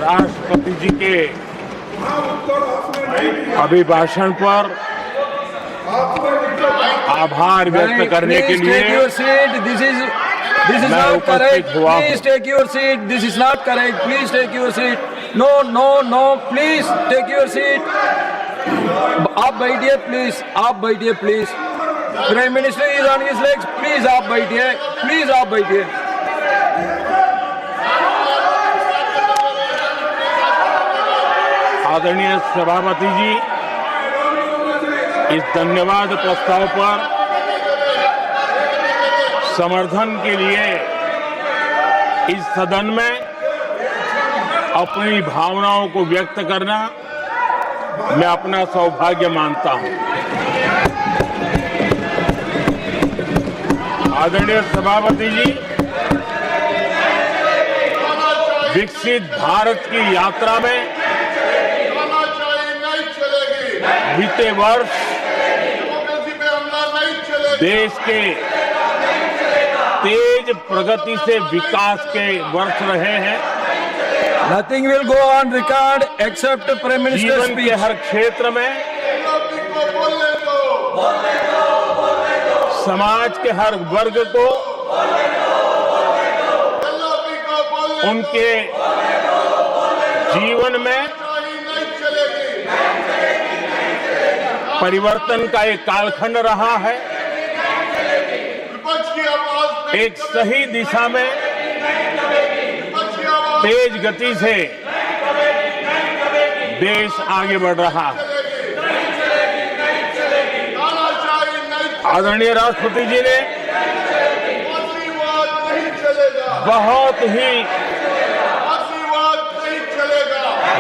राष्ट्रपति जी के अभिभाषण पर आभार व्यक्त करने के लिए मैं उपस्थित हुआ हूं। Please take your seat. This is not correct. Please take your seat. No, no, no. Please take your seat. आप बैठिए प्लीज, आप बैठिए please. Prime minister is on his legs. Please आप बैठिए, प्लीज आप बैठिए। आदरणीय सभापति जी, इस धन्यवाद प्रस्ताव पर समर्थन के लिए इस सदन में अपनी भावनाओं को व्यक्त करना मैं अपना सौभाग्य मानता हूं। आदरणीय सभापति जी, विकसित भारत की यात्रा में बीते वर्ष देश के तेज प्रगति से विकास के वर्ष रहे हैं। Nothing will go on record except Prime Minister's जीवन के हर क्षेत्र में, समाज के हर वर्ग को उनके जीवन में परिवर्तन का एक कालखंड रहा है। एक सही दिशा में तेज गति से देश आगे बढ़ रहा है। आदरणीय राष्ट्रपति जी ने बहुत ही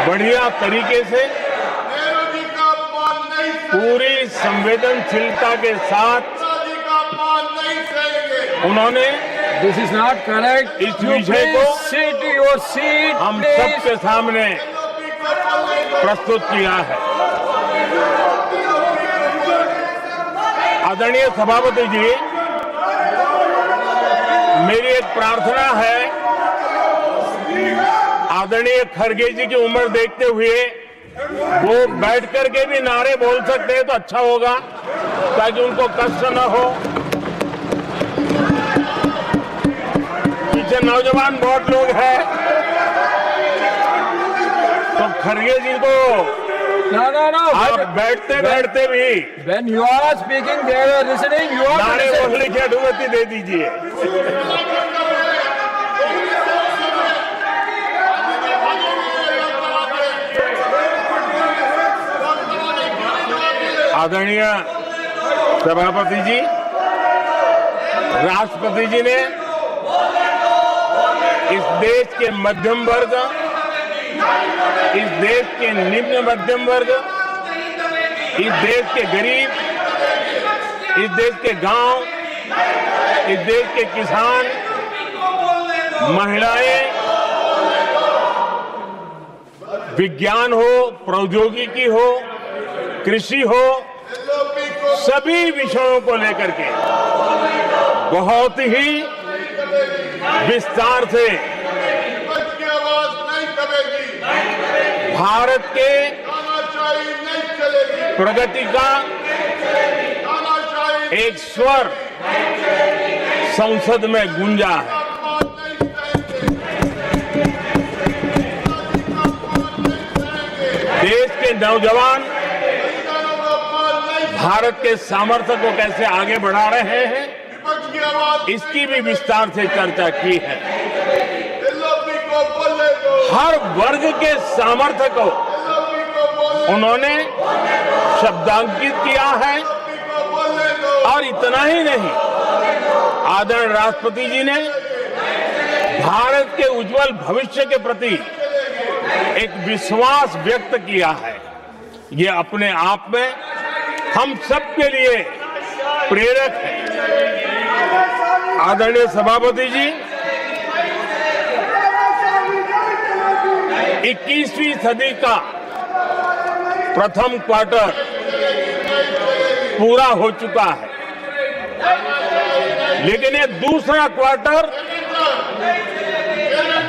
बढ़िया तरीके से पूरी संवेदनशीलता के साथ उन्होंने This is not correct. इस विषय को Sit your seat. हम please. सबके सामने प्रस्तुत किया है। आदरणीय सभापति जी, मेरी एक प्रार्थना है, आदरणीय खड़गे जी की उम्र देखते हुए वो बैठ करके भी नारे बोल सकते हैं तो अच्छा होगा, ताकि उनको कष्ट न हो। पीछे नौजवान बहुत लोग हैं, तो खड़गे जी को No. आप बैठते बैठते भी When you are speaking, they are listening. You are नारे listening. बोलने की अनुमति दे दीजिए। आदरणीय सभापति जी, राष्ट्रपति जी ने इस देश के मध्यम वर्ग, इस देश के निम्न मध्यम वर्ग, इस देश के गरीब, इस देश के गांव, इस देश के किसान, महिलाएं, विज्ञान हो, प्रौद्योगिकी हो, कृषि हो, सभी विषयों को लेकर के बहुत ही विस्तार से भारत के प्रगति का एक स्वर संसद में गूंजा है। देश के नौजवान भारत के सामर्थ्य को कैसे आगे बढ़ा रहे हैं, इसकी भी विस्तार से चर्चा की है। हर वर्ग के सामर्थ्य को उन्होंने शब्दांकित किया है, और इतना ही नहीं, आदरणीय राष्ट्रपति जी ने भारत के उज्जवल भविष्य के प्रति एक विश्वास व्यक्त किया है। ये अपने आप में हम सबके लिए प्रेरक है। आदरणीय सभापति जी, 21वीं सदी का प्रथम क्वार्टर पूरा हो चुका है, लेकिन ये दूसरा क्वार्टर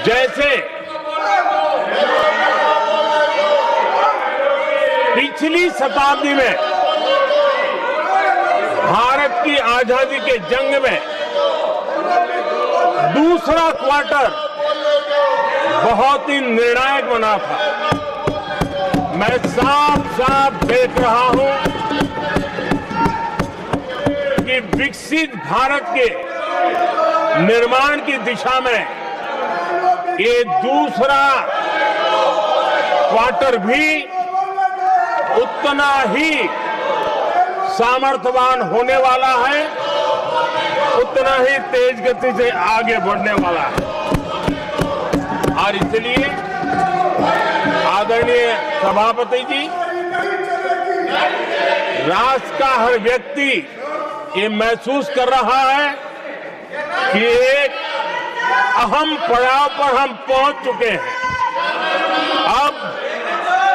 जैसे पिछली शताब्दी में भारत की आजादी के जंग में दूसरा क्वार्टर बहुत ही निर्णायक बना था। मैं साफ साफ देख रहा हूं कि विकसित भारत के निर्माण की दिशा में ये दूसरा क्वार्टर भी उतना ही सामर्थ्यवान होने वाला है, उतना ही तेज गति से आगे बढ़ने वाला है। और इसलिए आदरणीय सभापति जी, राष्ट्र का हर व्यक्ति ये महसूस कर रहा है कि एक अहम पड़ाव पर हम पहुंच चुके हैं। अब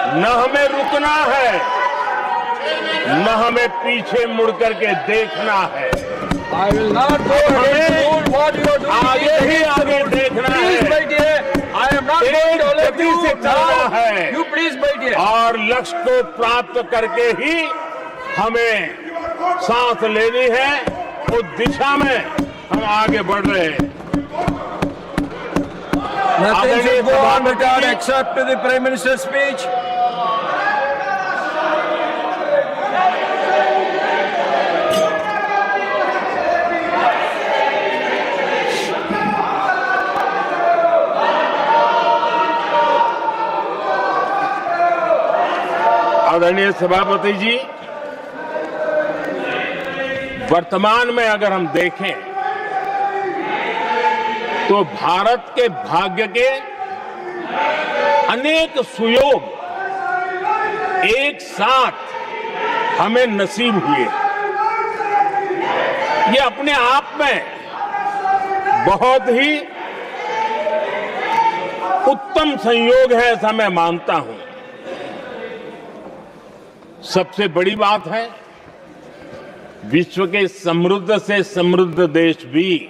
न हमें रुकना है, न हमें पीछे मुड़ करके देखना है। I will not go ahead to do what you are doing. आगे ही आगे देखना Please, है। my dear. I am not going to let गति you से चलना है। down. You please, my dear. और लक्ष्य को प्राप्त करके ही हमें सांस लेनी है, उस दिशा में हम आगे बढ़ रहे हैं। Nothing आदरणीय should go on सभापति record ji, except to the Prime Minister's speech. आदरणीय सभापति जी, वर्तमान में अगर हम देखें तो भारत के भाग्य के अनेक सुयोग एक साथ हमें नसीब हुए। ये अपने आप में बहुत ही उत्तम संयोग है, ऐसा मैं मानता हूं। सबसे बड़ी बात है, विश्व के समृद्ध से समृद्ध देश भी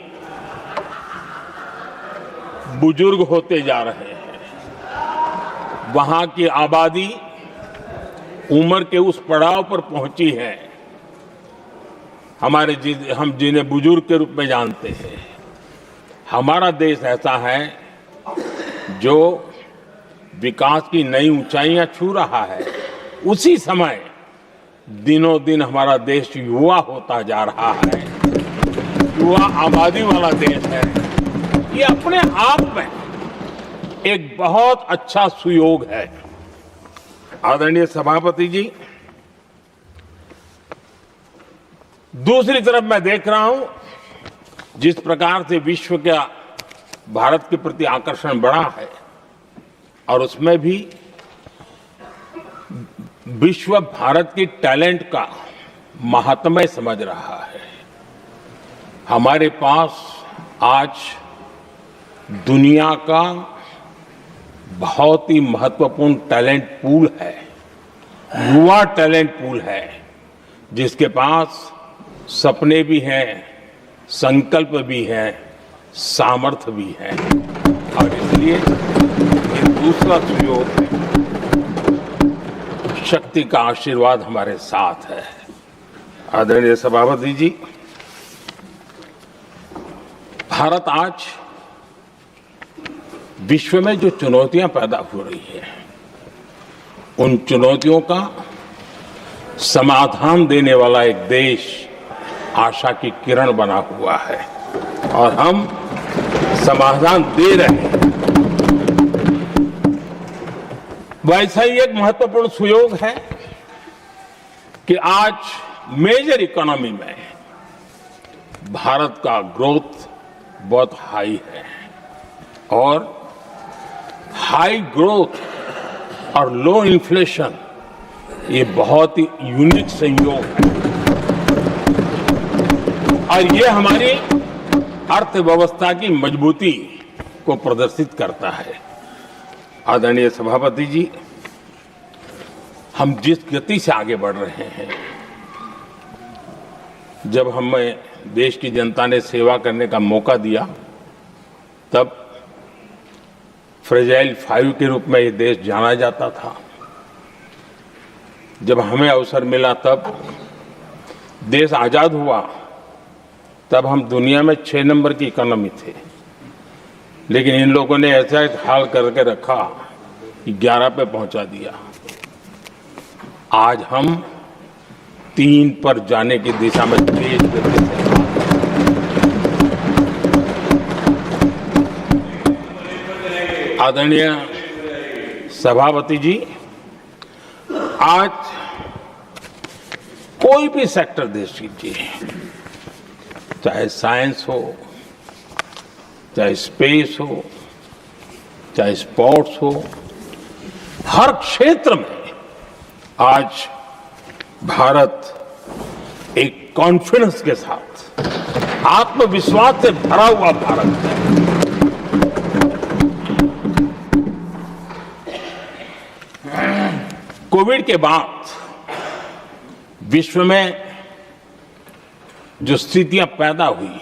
बुजुर्ग होते जा रहे हैं। वहां की आबादी उम्र के उस पड़ाव पर पहुंची है हम जिन्हें बुजुर्ग के रूप में जानते हैं। हमारा देश ऐसा है जो विकास की नई ऊंचाइयां छू रहा है। उसी समय दिनों दिन हमारा देश युवा होता जा रहा है, युवा आबादी वाला देश है। ये अपने आप में एक बहुत अच्छा सुयोग है। आदरणीय सभापति जी, दूसरी तरफ मैं देख रहा हूं जिस प्रकार से विश्व का भारत के प्रति आकर्षण बढ़ा है, और उसमें भी विश्व भारत की टैलेंट का महात्म्य समझ रहा है। हमारे पास आज दुनिया का बहुत ही महत्वपूर्ण टैलेंट पूल है, युवा टैलेंट पूल है, जिसके पास सपने भी हैं, संकल्प भी है, सामर्थ्य भी है। और इसलिए ये दूसरा सुयोग है। शक्ति का आशीर्वाद हमारे साथ है। आदरणीय सभापति जी, भारत आज विश्व में जो चुनौतियां पैदा हो रही है, उन चुनौतियों का समाधान देने वाला एक देश आशा की किरण बना हुआ है, और हम समाधान दे रहे हैं। वैसा ही एक महत्वपूर्ण सुयोग है कि आज मेजर इकोनॉमी में भारत का ग्रोथ बहुत हाई है, और हाई ग्रोथ और लो इन्फ्लेशन ये बहुत ही यूनिक संयोग है, और ये हमारी अर्थव्यवस्था की मजबूती को प्रदर्शित करता है। आदरणीय सभापति जी, हम जिस गति से आगे बढ़ रहे हैं, जब हमें देश की जनता ने सेवा करने का मौका दिया, तब फ्रेजाइल 5 के रूप में ये देश जाना जाता था। जब हमें अवसर मिला तब देश आजाद हुआ, तब हम दुनिया में 6 नंबर की इकोनॉमी थे, लेकिन इन लोगों ने ऐसा एक हाल करके रखा कि 11 पे पहुंचा दिया। आज हम 3 पर जाने की दिशा में तेज गति से आदरणीय सभापति जी, आज कोई भी सेक्टर देश कीजिए, चाहे साइंस हो, चाहे स्पेस हो, चाहे स्पोर्ट्स हो, हर क्षेत्र में आज भारत एक कॉन्फिडेंस के साथ, आत्मविश्वास से भरा हुआ भारत है। कोविड के बाद विश्व में जो स्थितियां पैदा हुई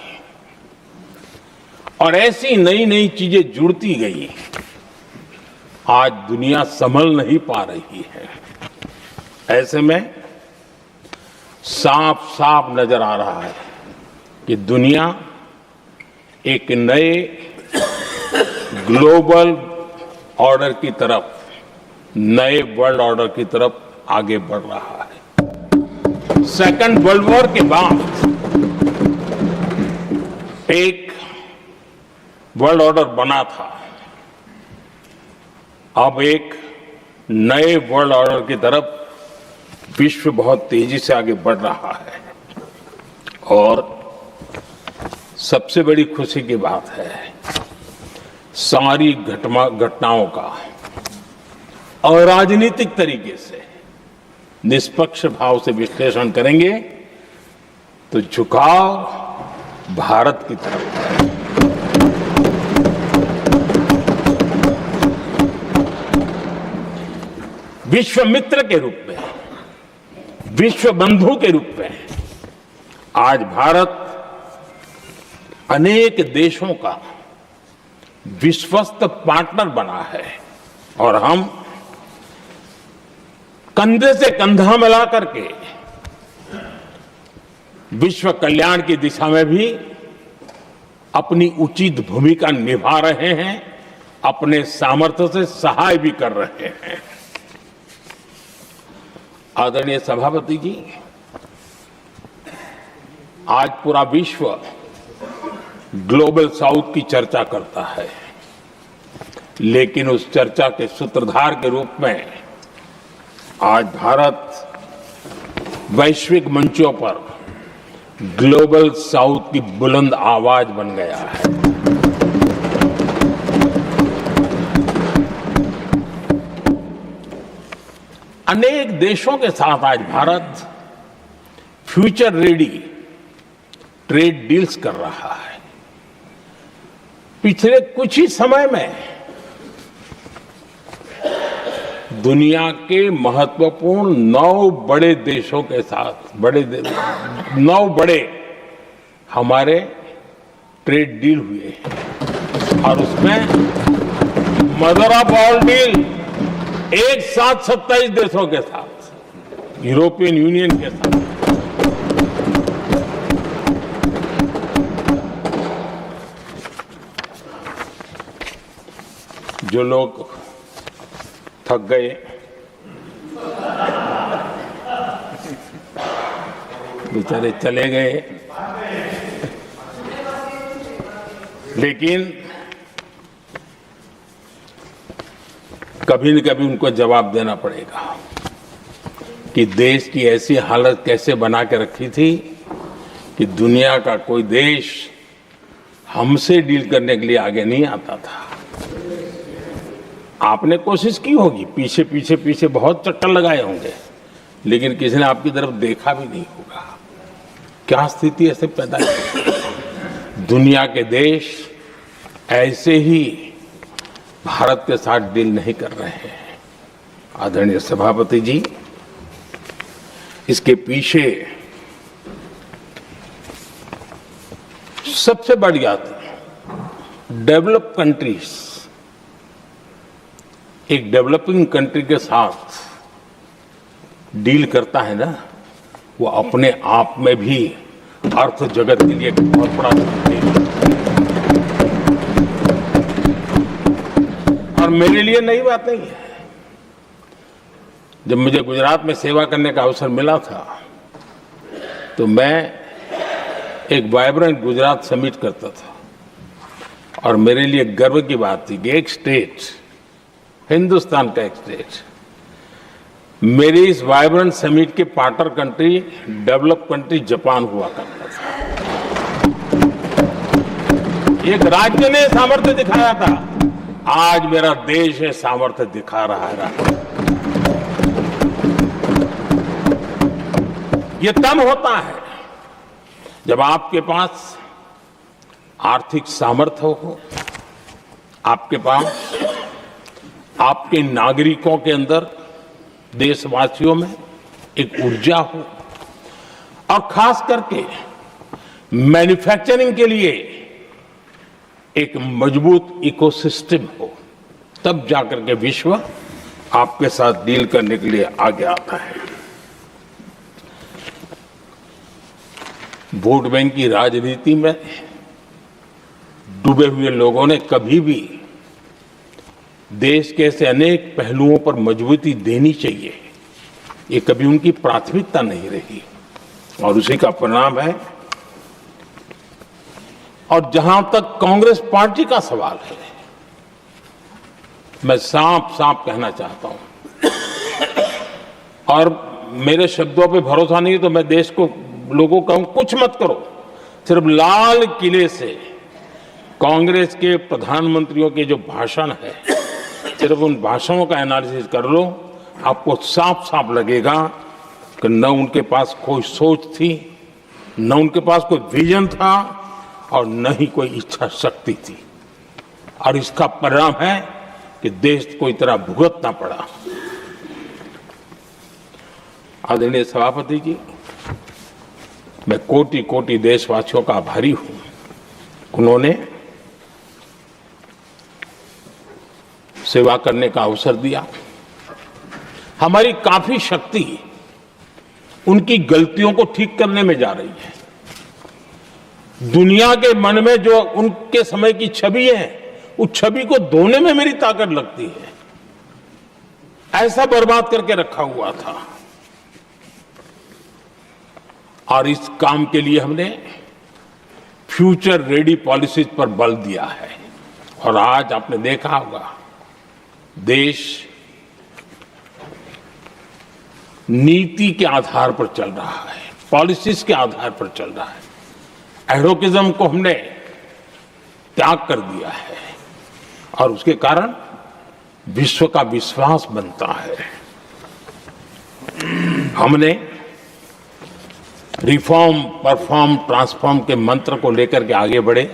और ऐसी नई नई चीजें जुड़ती गई, आज दुनिया संभल नहीं पा रही है। ऐसे में साफ साफ नजर आ रहा है कि दुनिया एक नए ग्लोबल ऑर्डर की तरफ, नए वर्ल्ड ऑर्डर की तरफ आगे बढ़ रहा है। सेकेंड वर्ल्ड वॉर के बाद एक वर्ल्ड ऑर्डर बना था, अब एक नए वर्ल्ड ऑर्डर की तरफ विश्व बहुत तेजी से आगे बढ़ रहा है। और सबसे बड़ी खुशी की बात है, सारी घटनाओं का अराजनीतिक तरीके से, निष्पक्ष भाव से विश्लेषण करेंगे तो झुकाव भारत की तरफ है। विश्व मित्र के रूप में, विश्व बंधु के रूप में आज भारत अनेक देशों का विश्वस्त पार्टनर बना है और हम कंधे से कंधा मिला करके विश्व कल्याण की दिशा में भी अपनी उचित भूमिका निभा रहे हैं, अपने सामर्थ्य से सहाय भी कर रहे हैं। आदरणीय सभापति जी, आज पूरा विश्व ग्लोबल साउथ की चर्चा करता है, लेकिन उस चर्चा के सूत्रधार के रूप में आज भारत वैश्विक मंचों पर ग्लोबल साउथ की बुलंद आवाज बन गया है। अनेक देशों के साथ आज Bharat future ready trade deals कर रहा है। पिछले कुछ ही समय में दुनिया के महत्वपूर्ण 9 बड़े देशों के साथ 9 बड़े हमारे ट्रेड डील हुए और उसमें मदर ऑफ ऑल डील एक साथ 27 देशों के साथ, यूरोपियन यूनियन के साथ। जो लोग थक गए, बेचारे चले गए, लेकिन कभी न कभी उनको जवाब देना पड़ेगा कि देश की ऐसी हालत कैसे बना के रखी थी कि दुनिया का कोई देश हमसे डील करने के लिए आगे नहीं आता था। आपने कोशिश की होगी, पीछे पीछे पीछे बहुत चक्कर लगाए होंगे, लेकिन किसी ने आपकी तरफ देखा भी नहीं होगा। क्या स्थिति ऐसे पैदा है? दुनिया के देश ऐसे ही भारत के साथ डील नहीं कर रहे हैं। आदरणीय सभापति जी, इसके पीछे सबसे बड़ी बात, डेवलप कंट्रीज एक डेवलपिंग कंट्री के साथ डील करता है ना, वो अपने आप में भी अर्थ जगत के लिए एक बहुत बड़ा संदेश है। और मेरे लिए नई बात नहीं है। जब मुझे गुजरात में सेवा करने का अवसर मिला था तो मैं एक वाइब्रेंट गुजरात समिट करता था, और मेरे लिए गर्व की बात थी कि एक स्टेट, हिंदुस्तान का एक स्टेट, मेरी इस वाइब्रेंट समिट के partner country, develop country Japan हुआ करता था। एक राज्य ने सामर्थ्य दिखाया था, आज मेरा देश है सामर्थ्य दिखा रहा है। ये तब होता है जब आपके पास आर्थिक सामर्थ्य हो, आपके पास आपके नागरिकों के अंदर, देशवासियों में एक ऊर्जा हो, और खास करके मैन्युफैक्चरिंग के लिए एक मजबूत इकोसिस्टम हो, तब जाकर के विश्व आपके साथ डील करने के लिए आगे आता है। वोट बैंक की राजनीति में डूबे हुए लोगों ने कभी भी देश के ऐसे अनेक पहलुओं पर मजबूती देनी चाहिए, ये कभी उनकी प्राथमिकता नहीं रही, और उसी का परिणाम है। और जहां तक कांग्रेस पार्टी का सवाल है, मैं साफ साफ कहना चाहता हूं, और मेरे शब्दों पे भरोसा नहीं है तो मैं देश को, लोगों को कहूं कुछ मत करो, सिर्फ लाल किले से कांग्रेस के प्रधानमंत्रियों के जो भाषण है, सिर्फ उन भाषणों का एनालिसिस कर लो, आपको साफ साफ लगेगा कि न उनके पास कोई सोच थी, न उनके पास कोई विजन था, और न ही कोई इच्छा शक्ति थी। और इसका परिणाम है कि देश को इतना भुगतना पड़ा। आदरणीय सभापति जी, मैं कोटि कोटि देशवासियों का आभारी हूं। उन्होंने सेवा करने का अवसर दिया। हमारी काफी शक्ति उनकी गलतियों को ठीक करने में जा रही है। दुनिया के मन में जो उनके समय की छवि है, उस छवि को धोने में मेरी ताकत लगती है। ऐसा बर्बाद करके रखा हुआ था, और इस काम के लिए हमने फ्यूचर रेडी पॉलिसीज पर बल दिया है। और आज आपने देखा होगा, देश नीति के आधार पर चल रहा है, पॉलिसीज के आधार पर चल रहा है। एडोकिज्म को हमने त्याग कर दिया है, और उसके कारण विश्व का विश्वास बनता है। हमने रिफॉर्म, परफॉर्म, ट्रांसफॉर्म के मंत्र को लेकर के आगे बढ़े,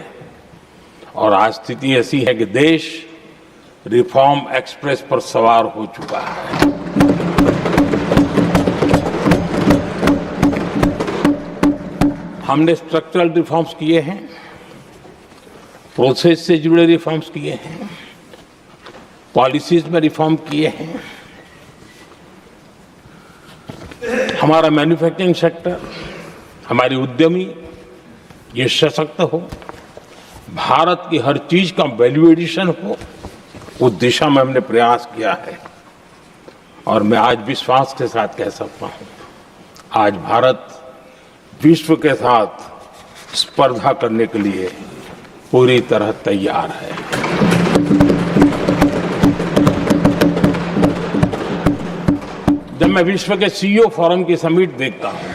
और आज स्थिति ऐसी है कि देश रिफॉर्म एक्सप्रेस पर सवार हो चुका है। हमने स्ट्रक्चरल रिफॉर्म्स किए हैं, प्रोसेस से जुड़े रिफॉर्म्स किए हैं, पॉलिसीज में रिफॉर्म किए हैं। हमारा मैन्युफैक्चरिंग सेक्टर, हमारे उद्यमी ये सशक्त हो, भारत की हर चीज का वैल्यू एडिशन हो, उस दिशा में हमने प्रयास किया है। और मैं आज विश्वास के साथ कह सकता हूं, आज भारत विश्व के साथ स्पर्धा करने के लिए पूरी तरह तैयार है। जब मैं विश्व के सीईओ फोरम की समिट देखता हूं,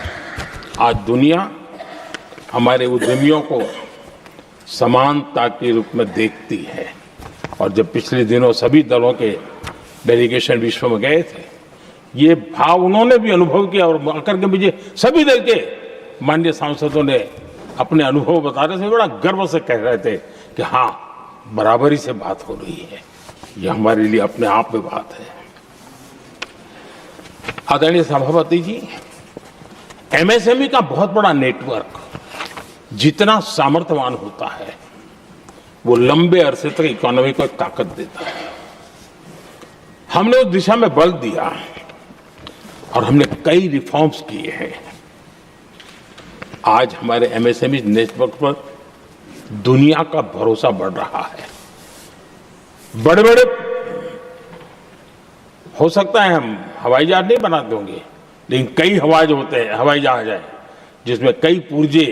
आज दुनिया हमारे उद्यमियों को समानता के रूप में देखती है। और जब पिछले दिनों सभी दलों के डेलीगेशन विश्व में गए थे, ये भाव उन्होंने भी अनुभव किया, और आकर के मुझे सभी दल के माननीय सांसदों ने अपने अनुभव बता रहे थे, बड़ा गर्व से कह रहे थे कि हाँ, बराबरी से बात हो रही है। ये हमारे लिए अपने आप में बात है। आदरणीय सभापति जी, एमएसएमई का बहुत बड़ा नेटवर्क जितना सामर्थ्यवान होता है, वो लंबे अरसे तक इकोनॉमी को ताकत देता है। हमने उस दिशा में बल दिया, और हमने कई रिफॉर्म्स किए हैं। आज हमारे एमएसएमई नेटवर्क पर दुनिया का भरोसा बढ़ रहा है। बड़े बड़े हो सकता है हम हवाई जहाज नहीं बनाते होंगे, लेकिन कई हवाई जहाज हैं जिसमें कई पुर्जे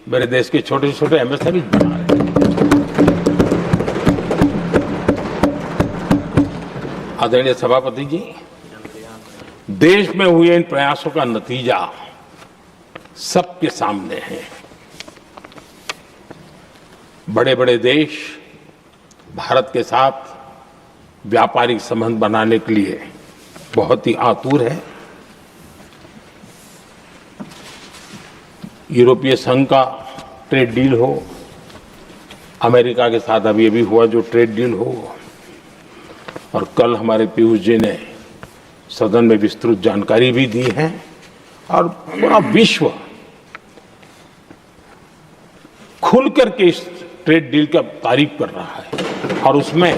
मेरे देश के छोटे छोटे एमएसएमई बना रहे हैं। आदरणीय सभापति जी, देश में हुए इन प्रयासों का नतीजा सबके सामने है। बड़े बड़े देश भारत के साथ व्यापारिक संबंध बनाने के लिए बहुत ही आतुर है। यूरोपीय संघ का ट्रेड डील हो, अमेरिका के साथ अभी हुआ जो ट्रेड डील हो, और कल हमारे पीयूष जी ने सदन में विस्तृत जानकारी भी दी है, और पूरा विश्व खुल करके इस ट्रेड डील का तारीफ कर रहा है। और उसमें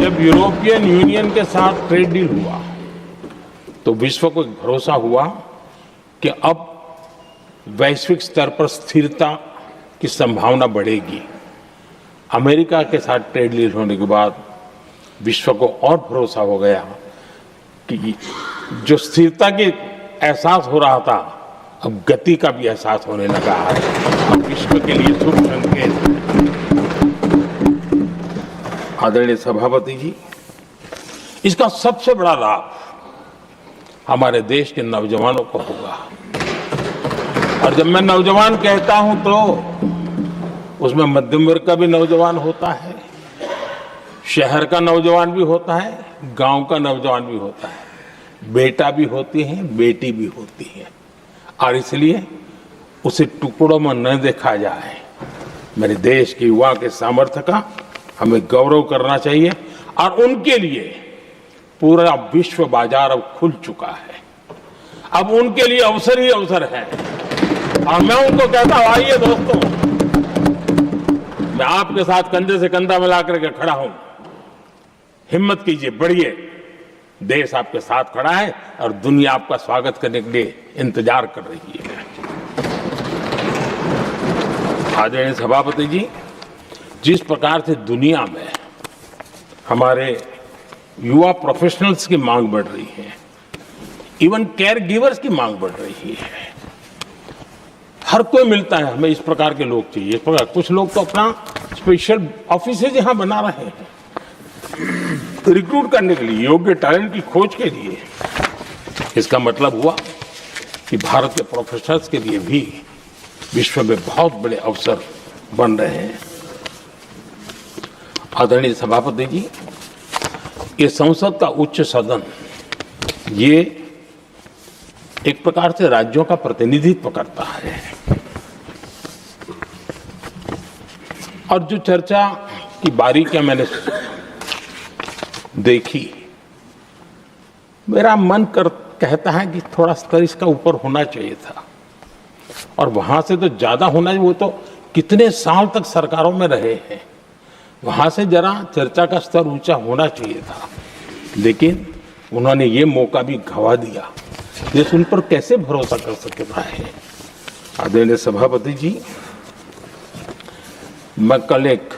जब यूरोपियन यूनियन के साथ ट्रेड डील हुआ तो विश्व को एक भरोसा हुआ कि अब वैश्विक स्तर पर स्थिरता की संभावना बढ़ेगी। अमेरिका के साथ ट्रेड डील होने के बाद विश्व को और भरोसा हो गया कि जो स्थिरता के एहसास हो रहा था, अब गति का भी एहसास होने लगा है। अब विश्व के लिए शुभ संकेत। आदरणीय सभापति जी, इसका सबसे बड़ा लाभ हमारे देश के नौजवानों को होगा। और जब मैं नौजवान कहता हूं तो उसमें मध्यम वर्ग का भी नौजवान होता है, शहर का नौजवान भी होता है, गांव का नौजवान भी होता है, बेटा भी होती है, बेटी भी होती है। और इसलिए उसे टुकड़ों में न देखा जाए। मेरे देश के युवा के सामर्थ्य का हमें गौरव करना चाहिए, और उनके लिए पूरा विश्व बाजार अब खुल चुका है। अब उनके लिए अवसर ही अवसर है। और मैं उनको कहता हूं, आइए दोस्तों, मैं आपके साथ कंधे से कंधा मिला करके खड़ा हूं। हिम्मत कीजिए, बढ़िए। देश आपके साथ खड़ा है और दुनिया आपका स्वागत करने के लिए इंतजार कर रही है। आदरणीय सभापति जी, जिस प्रकार से दुनिया में हमारे युवा प्रोफेशनल्स की मांग बढ़ रही है, इवन केयर गिवर्स की मांग बढ़ रही है, हर कोई मिलता है हमें इस प्रकार के लोग चाहिए। इस प्रकार कुछ लोग तो अपना स्पेशल ऑफिस यहां बना रहे हैं रिक्रूट करने के लिए, योग्य टैलेंट की खोज के लिए। इसका मतलब हुआ कि भारत के प्रोफेशनल्स के लिए भी विश्व में बहुत बड़े अवसर बन रहे हैं। आदरणीय सभापति जी, ये संसद का उच्च सदन, ये एक प्रकार से राज्यों का प्रतिनिधित्व करता है। और जो चर्चा की बारीकियां मैंने देखी, मेरा मन कहता है कि थोड़ा स्तर इसका ऊपर होना चाहिए था, और वहां से तो ज्यादा होना चाहिए। वो तो कितने साल तक सरकारों में रहे हैं, वहां से जरा चर्चा का स्तर ऊंचा होना चाहिए था। लेकिन उन्होंने ये मौका भी गंवा दिया। देश उन पर कैसे भरोसा कर सकता है। आदरणीय सभापति जी, मैं कल एक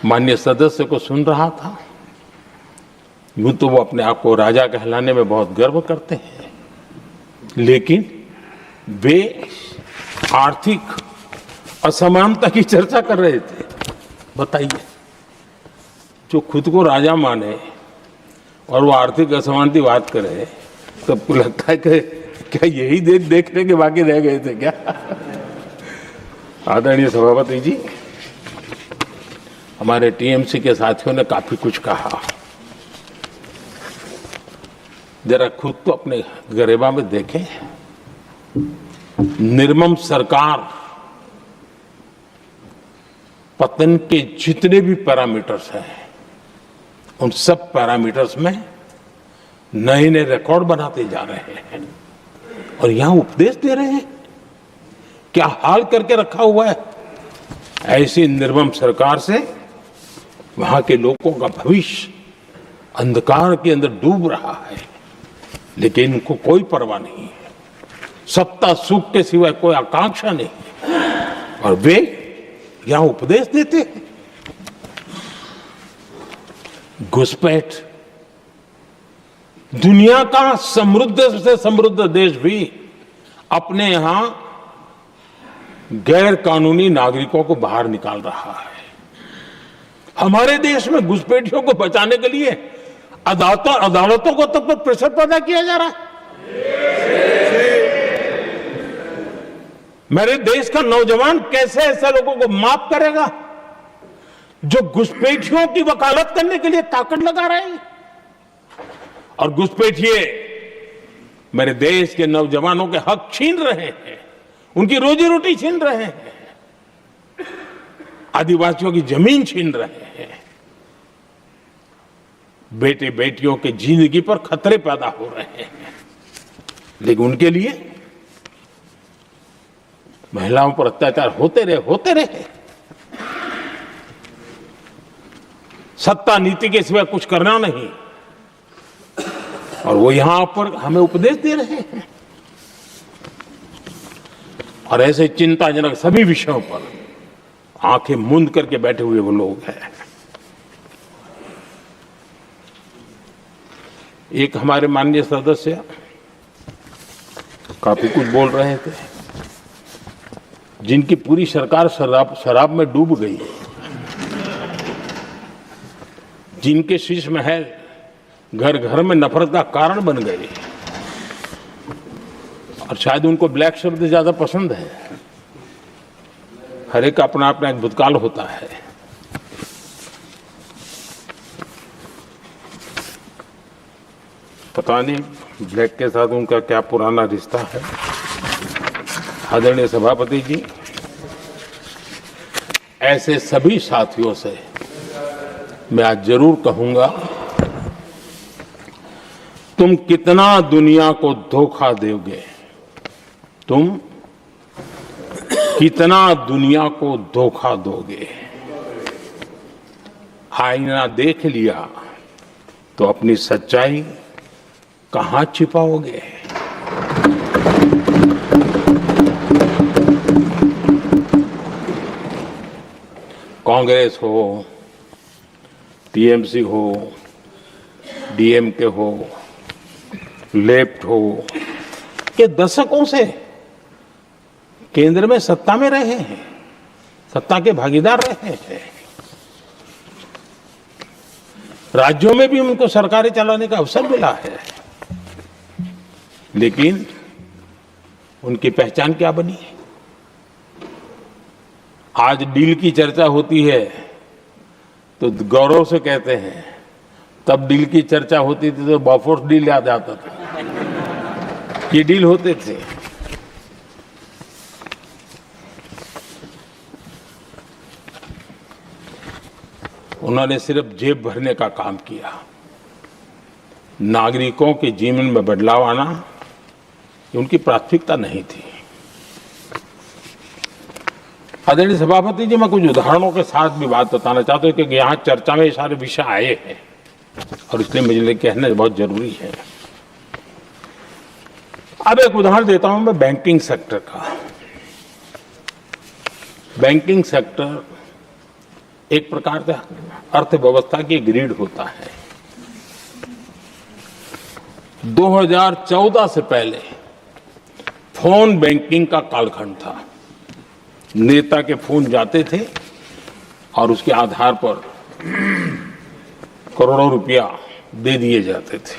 माननीय सदस्य को सुन रहा था। यूं तो वो अपने आप को राजा कहलाने में बहुत गर्व करते हैं, लेकिन वे आर्थिक असमानता की चर्चा कर रहे थे। बताइए, जो खुद को राजा माने और वो आर्थिक असमानता की बात करे, तो आपको लगता है कि क्या यही देखने के बाकी रह गए थे क्या? आदरणीय सभापति जी, हमारे टीएमसी के साथियों ने काफी कुछ कहा। जरा खुद तो अपने गरेबा में देखें। निर्मम सरकार पतन के जितने भी पैरामीटर्स हैं, उन सब पैरामीटर्स में नए नए रिकॉर्ड बनाते जा रहे हैं, और यहां उपदेश दे रहे हैं। क्या हाल करके रखा हुआ है। ऐसी निर्मम सरकार से वहां के लोगों का भविष्य अंधकार के अंदर डूब रहा है, लेकिन इनको कोई परवाह नहीं है। सत्ता सुख के सिवाय कोई आकांक्षा नहीं, और वे यहां उपदेश देते हैं। घुसपैठ। दुनिया का समृद्ध से समृद्ध देश भी अपने यहां गैर कानूनी नागरिकों को बाहर निकाल रहा है। हमारे देश में घुसपैठियों को बचाने के लिए अदालतों को तब तक प्रेशर पैदा किया जा रहा है। मेरे देश का नौजवान कैसे ऐसे लोगों को माफ करेगा जो घुसपैठियों की वकालत करने के लिए ताकत लगा रहे हैं? और घुसपैठिए मेरे देश के नौजवानों के हक छीन रहे हैं, उनकी रोजी रोटी छीन रहे हैं, आदिवासियों की जमीन छीन रहे हैं, बेटे बेटियों के जिंदगी पर खतरे पैदा हो रहे हैं। लेकिन उनके लिए महिलाओं पर अत्याचार होते रहे। सत्ता नीति के सिवा कुछ करना नहीं, और वो यहां पर हमें उपदेश दे रहे हैं। और ऐसे चिंताजनक सभी विषयों पर आंखें मूंद करके बैठे हुए वो लोग हैं। एक हमारे माननीय सदस्य काफी कुछ बोल रहे थे, जिनकी पूरी सरकार शराब में डूब गई, जिनके शीश महल घर घर में नफरत का कारण बन गए, और शायद उनको ब्लैक शब्द ज्यादा पसंद है। हर एक अपना अपना एक भूतकाल होता है। पता नहीं ब्लैक के साथ उनका क्या पुराना रिश्ता है। आदरणीय सभापति जी, ऐसे सभी साथियों से मैं आज जरूर कहूंगा, तुम कितना दुनिया को धोखा दोगे, तुम कितना दुनिया को धोखा दोगे। आईना देख लिया तो अपनी सच्चाई कहां छिपाओगे। कांग्रेस हो, टीएमसी हो, डीएमके हो, लेफ्ट हो, ये दशकों से केंद्र में सत्ता में रहे हैं, सत्ता के भागीदार रहे हैं। राज्यों में भी उनको सरकारें चलाने का अवसर मिला है, लेकिन उनकी पहचान क्या बनी? आज डील की चर्चा होती है तो गौरव से कहते हैं, तब डील की चर्चा होती थी तो बॉफोर्स डील याद आता था। ये डील होते थे। उन्होंने सिर्फ जेब भरने का काम किया। नागरिकों के जीवन में बदलाव आना उनकी प्राथमिकता नहीं थी। आदरणीय सभापति जी, मैं कुछ उदाहरणों के साथ भी बात बताना चाहता हूं, क्योंकि यहाँ चर्चा में ये सारे विषय आए हैं और इसलिए मुझे कहना बहुत जरूरी है। अब एक उदाहरण देता हूं मैं बैंकिंग सेक्टर का। बैंकिंग सेक्टर एक प्रकार से अर्थव्यवस्था की ग्रिड होता है। 2014 से पहले फोन बैंकिंग का कालखंड था। नेता के फोन जाते थे और उसके आधार पर करोड़ों रुपया दे दिए जाते थे,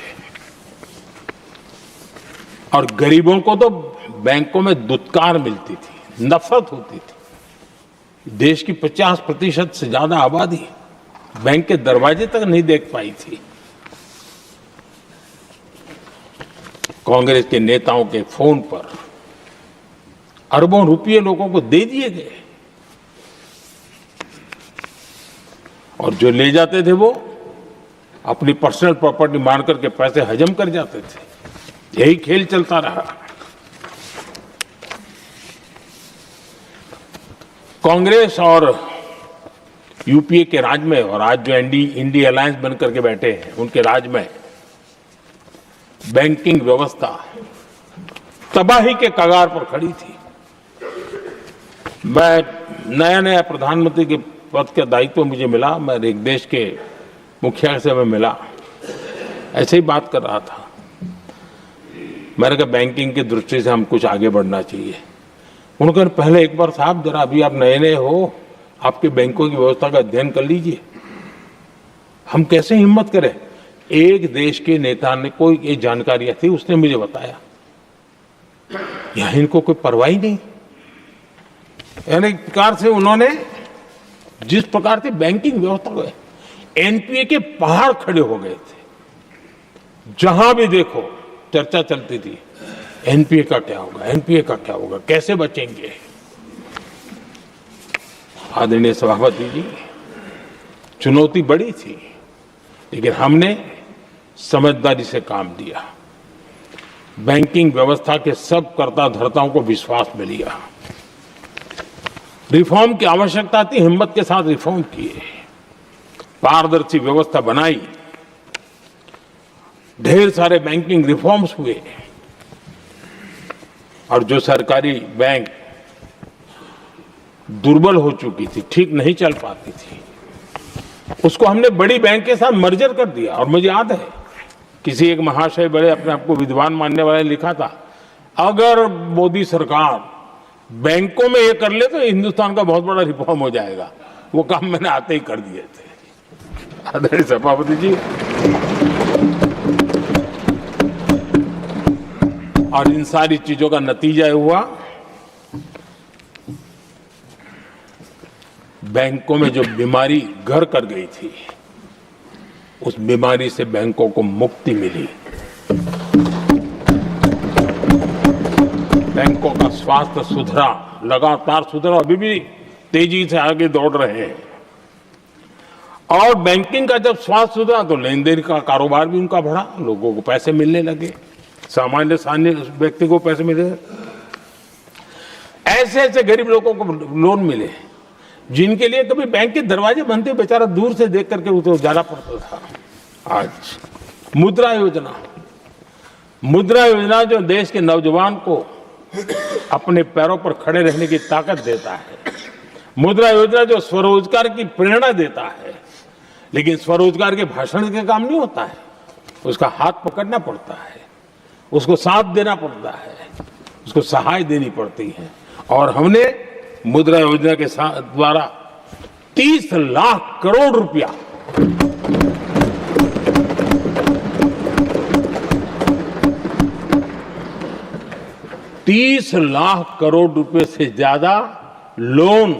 और गरीबों को तो बैंकों में दुत्कार मिलती थी, नफरत होती थी। देश की 50% से ज्यादा आबादी बैंक के दरवाजे तक नहीं देख पाई थी। कांग्रेस के नेताओं के फोन पर अरबों रुपये लोगों को दे दिए गए, और जो ले जाते थे वो अपनी पर्सनल प्रॉपर्टी मान करके पैसे हजम कर जाते थे। यही खेल चलता रहा। कांग्रेस और यूपीए के राज में और आज जो इंडी अलायंस बन करके बैठे हैं उनके राज में बैंकिंग व्यवस्था तबाही के कगार पर खड़ी थी। मैं नया प्रधानमंत्री के पद का दायित्व मुझे मिला, मैं एक देश के मुखिया से मैं मिला, ऐसे ही बात कर रहा था। मैंने कहा बैंकिंग की दृष्टि से हम कुछ आगे बढ़ना चाहिए। उन्होंने कहा पहले एक बार साहब जरा अभी आप नए हो, आपके बैंकों की व्यवस्था का अध्ययन कर लीजिए। हम कैसे हिम्मत करें? एक देश के नेता ने कोई ये जानकारियां थी, उसने मुझे बताया, यहां इनको कोई परवाह ही नहीं। यानी एक प्रकार से उन्होंने जिस प्रकार से बैंकिंग व्यवस्था को एनपीए के पहाड़ खड़े हो गए थे, जहां भी देखो चर्चा चलती थी एनपीए का क्या होगा, एनपीए का क्या होगा, कैसे बचेंगे। आदरणीय सभापति जी, चुनौती बड़ी थी, लेकिन हमने समझदारी से काम दिया। बैंकिंग व्यवस्था के सब कर्ता धर्ताओं को विश्वास में लिया। रिफॉर्म की आवश्यकता थी, हिम्मत के साथ रिफॉर्म किए, पारदर्शी व्यवस्था बनाई, ढेर सारे बैंकिंग रिफॉर्म्स हुए और जो सरकारी बैंक दुर्बल हो चुकी थी, ठीक नहीं चल पाती थी, उसको हमने बड़ी बैंक के साथ मर्जर कर दिया। और मुझे याद है किसी एक महाशय बड़े अपने आप को विद्वान मानने वाले ने लिखा था, अगर मोदी सरकार बैंकों में ये कर ले तो हिंदुस्तान का बहुत बड़ा रिफॉर्म हो जाएगा। वो काम मैंने आते ही कर दिए थे। आदरणीय सभापति जी, और इन सारी चीजों का नतीजा हुआ बैंकों में जो बीमारी घर कर गई थी, उस बीमारी से बैंकों को मुक्ति मिली। बैंकों का स्वास्थ्य सुधरा, लगातार सुधरा, अभी भी तेजी से आगे दौड़ रहे हैं। और बैंकिंग का जब स्वास्थ्य सुधरा तो लेन देन का कारोबार भी उनका बढ़ा, लोगों को पैसे मिलने लगे, सामान्य व्यक्ति को पैसे मिले। ऐसे ऐसे गरीब लोगों को लोन मिले जिनके लिए कभी बैंक के दरवाजे बंद थे, बेचारा दूर से देख करके उसे जाना पड़ता था। आज मुद्रा योजना जो देश के नौजवान को अपने पैरों पर खड़े रहने की ताकत देता है, मुद्रा योजना जो स्वरोजगार की प्रेरणा देता है, लेकिन स्वरोजगार के भाषण के काम नहीं होता है, उसका हाथ पकड़ना पड़ता है, उसको साथ देना पड़ता है, उसको सहाय देनी पड़ती है। और हमने मुद्रा योजना के द्वारा 30 लाख करोड़ रुपया $30 लाख करोड़ रुपए से ज्यादा लोन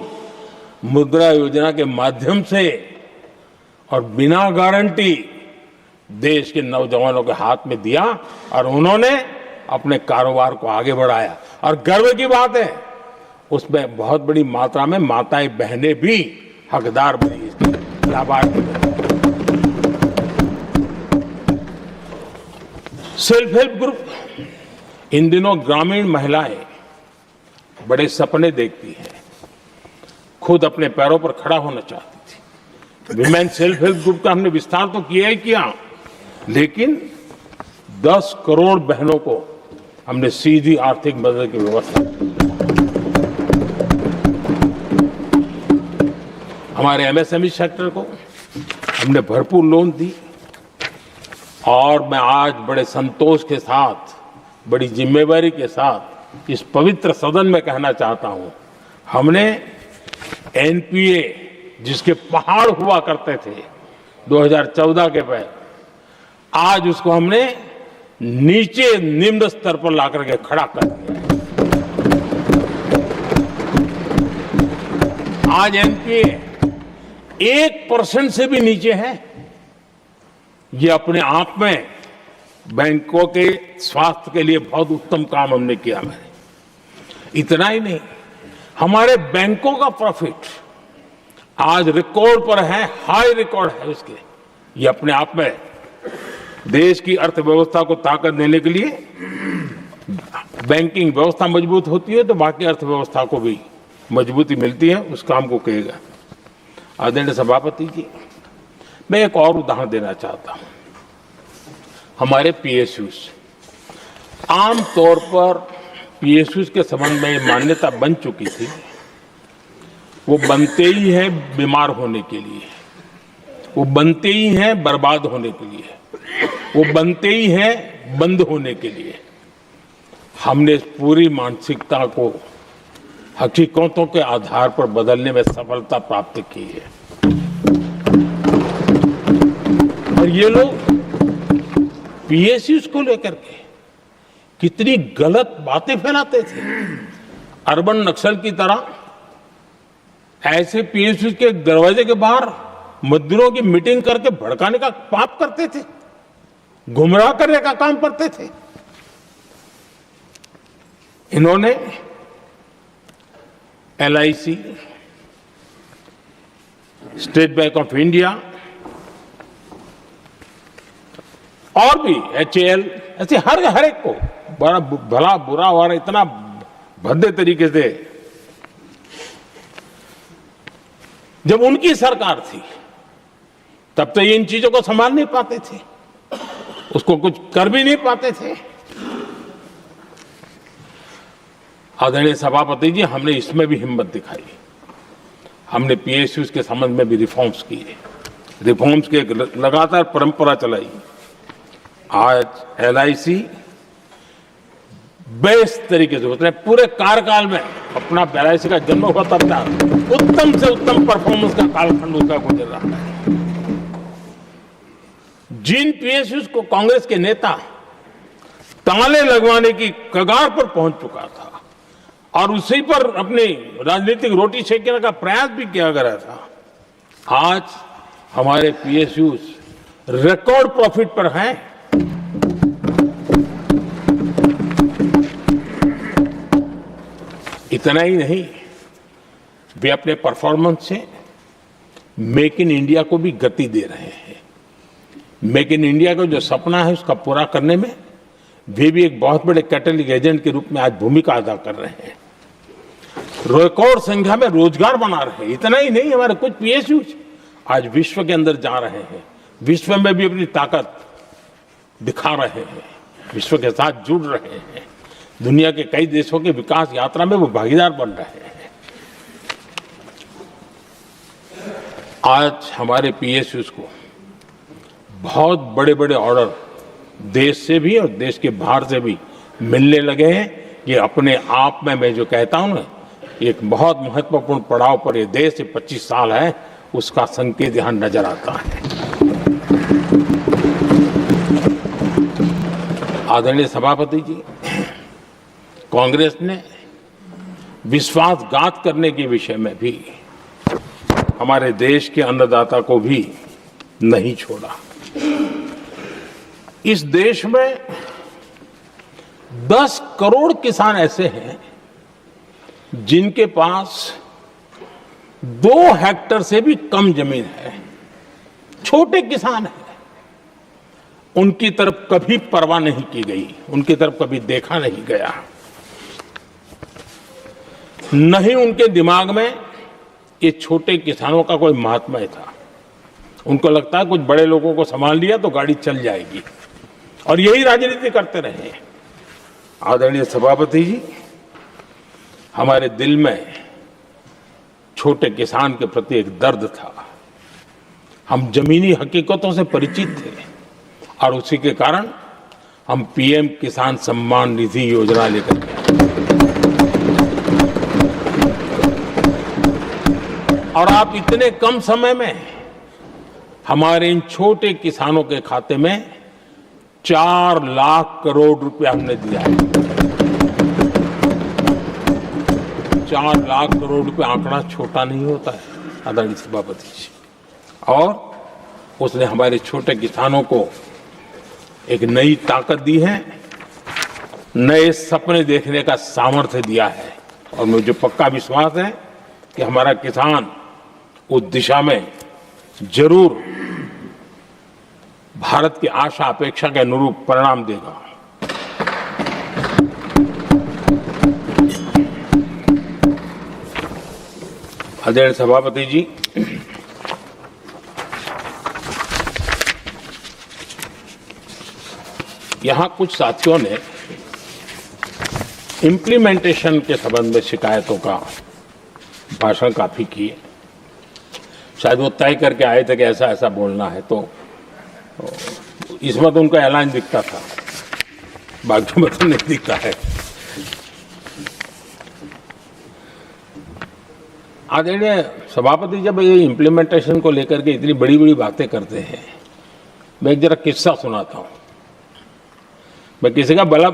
मुद्रा योजना के माध्यम से और बिना गारंटी देश के नौजवानों के हाथ में दिया और उन्होंने अपने कारोबार को आगे बढ़ाया। और गर्व की बात है, उसमें बहुत बड़ी मात्रा में माताएं बहनें भी हकदार बनी, इसकी लाभार्थी बनी। सेल्फ हेल्प ग्रुप, इन दिनों ग्रामीण महिलाएं बड़े सपने देखती हैं, खुद अपने पैरों पर खड़ा होना चाहती थी। विमेन सेल्फ हेल्प ग्रुप का हमने विस्तार तो किया ही किया, लेकिन 10 करोड़ बहनों को हमने सीधी आर्थिक मदद की व्यवस्था की। हमारे एमएसएमई सेक्टर को हमने भरपूर लोन दी। और मैं आज बड़े संतोष के साथ, बड़ी जिम्मेवारी के साथ इस पवित्र सदन में कहना चाहता हूं, हमने एनपीए जिसके पहाड़ हुआ करते थे 2014 के पहले, आज उसको हमने नीचे निम्न स्तर पर ला करके खड़ा कर दिया। आज एनपीए 1% से भी नीचे है। ये अपने आप में बैंकों के स्वास्थ्य के लिए बहुत उत्तम काम हमने किया है। इतना ही नहीं, हमारे बैंकों का प्रॉफिट आज रिकॉर्ड पर है, हाई रिकॉर्ड है उसके। ये अपने आप में देश की अर्थव्यवस्था को ताकत देने के लिए, बैंकिंग व्यवस्था मजबूत होती है तो बाकी अर्थव्यवस्था को भी मजबूती मिलती है, उस काम को कहेगा। आदरणीय सभापति जी, मैं एक और उदाहरण देना चाहता हूं। हमारे पीएसयूज, आमतौर पर पीएसयूज के संबंध में ये मान्यता बन चुकी थी, वो बनते ही हैं बीमार होने के लिए, वो बनते ही हैं बर्बाद होने के लिए, वो बनते ही हैं बंद होने के लिए। हमने इस पूरी मानसिकता को हकीकतों के आधार पर बदलने में सफलता प्राप्त की है। और ये लोग पीएसयूज को लेकर के कितनी गलत बातें फैलाते थे। अर्बन नक्सल की तरह ऐसे पीएसयूज के दरवाजे के बाहर मजदूरों की मीटिंग करके भड़काने का पाप करते थे, गुमराह करने का काम करते थे। इन्होंने LIC, state bank of India और भी HAL, ऐसे हर एक को बड़ा भला बुरा और इतना भद्दे तरीके से, जब उनकी सरकार थी तब तो ये इन चीजों को संभाल नहीं पाते थे, उसको कुछ कर भी नहीं पाते थे। आदरणीय सभापति जी, हमने इसमें भी हिम्मत दिखाई। हमने पीएसयूज के संबंध में भी रिफॉर्म्स किए, रिफॉर्म्स की एक लगातार परंपरा चलाई। आज LIC बेस्ट तरीके से उसने पूरे कार्यकाल में अपना LIC का जन्म हुआ तब तक उत्तम से उत्तम परफॉर्मेंस का कालखंड उसका गुजर रहा है। जिन पीएसयूज को कांग्रेस के नेता ताले लगवाने की कगार पर पहुंच चुका था और उसी पर अपनी राजनीतिक रोटी सेकने का प्रयास भी किया गया था, आज हमारे पीएसयूज रिकॉर्ड प्रॉफिट पर हैं। इतना ही नहीं, वे अपने परफॉर्मेंस से मेक इन इंडिया को भी गति दे रहे हैं। मेक इन इंडिया का जो सपना है उसका पूरा करने में वे भी एक बहुत बड़े कैटलिक एजेंट के रूप में आज भूमिका अदा कर रहे हैं। रिकॉर्ड संख्या में रोजगार बना रहे हैं। इतना ही नहीं, हमारे कुछ पीएसयूज आज विश्व के अंदर जा रहे हैं, विश्व में भी अपनी ताकत दिखा रहे हैं, विश्व के साथ जुड़ रहे हैं, दुनिया के कई देशों के विकास यात्रा में वो भागीदार बन रहे हैं। आज हमारे पीएसयूज को बहुत बड़े बड़े ऑर्डर देश से भी और देश के बाहर से भी मिलने लगे हैं। ये अपने आप में मैं जो कहता हूं ना, एक बहुत महत्वपूर्ण पड़ाव पर ये देश 25 साल है, उसका संकेत यहां नजर आता है। आदरणीय सभापति जी, कांग्रेस ने विश्वासघात करने के विषय में भी हमारे देश के अन्नदाता को भी नहीं छोड़ा। इस देश में 10 करोड़ किसान ऐसे हैं जिनके पास 2 हेक्टेयर से भी कम जमीन है, छोटे किसान हैं। उनकी तरफ कभी परवाह नहीं की गई, उनकी तरफ कभी देखा नहीं गया, नहीं उनके दिमाग में ये छोटे किसानों का कोई महात्म्य था। उनको लगता है कुछ बड़े लोगों को संभाल लिया तो गाड़ी चल जाएगी, और यही राजनीति करते रहे। आदरणीय सभापति जी, हमारे दिल में छोटे किसान के प्रति एक दर्द था। हम जमीनी हकीकतों से परिचित थे और उसी के कारण हम पीएम किसान सम्मान निधि योजना लेकर के और आप इतने कम समय में हमारे इन छोटे किसानों के खाते में 4 लाख करोड़ रुपया हमने दिया है। 4 लाख करोड़ रुपया आंकड़ा छोटा नहीं होता है आदरणीय सभापति जी, और उसने हमारे छोटे किसानों को एक नई ताकत दी है, नए सपने देखने का सामर्थ्य दिया है। और मुझे पक्का विश्वास है कि हमारा किसान उस दिशा में जरूर भारत की आशा अपेक्षा के अनुरूप परिणाम देगा। आदरणीय सभापति जी, यहाँ कुछ साथियों ने इम्प्लीमेंटेशन के संबंध में शिकायतों का भाषण काफी किए। शायद वो तय करके आए थे कि ऐसा ऐसा बोलना है, तो इसमें तो उनका ऐलान दिखता था, बाकी में तो नहीं दिखता है। आदरणीय सभापति जब ये इम्प्लीमेंटेशन को लेकर के इतनी बड़ी बड़ी बातें करते हैं, मैं एक जरा किस्सा सुनाता हूँ। मैं किसी का भला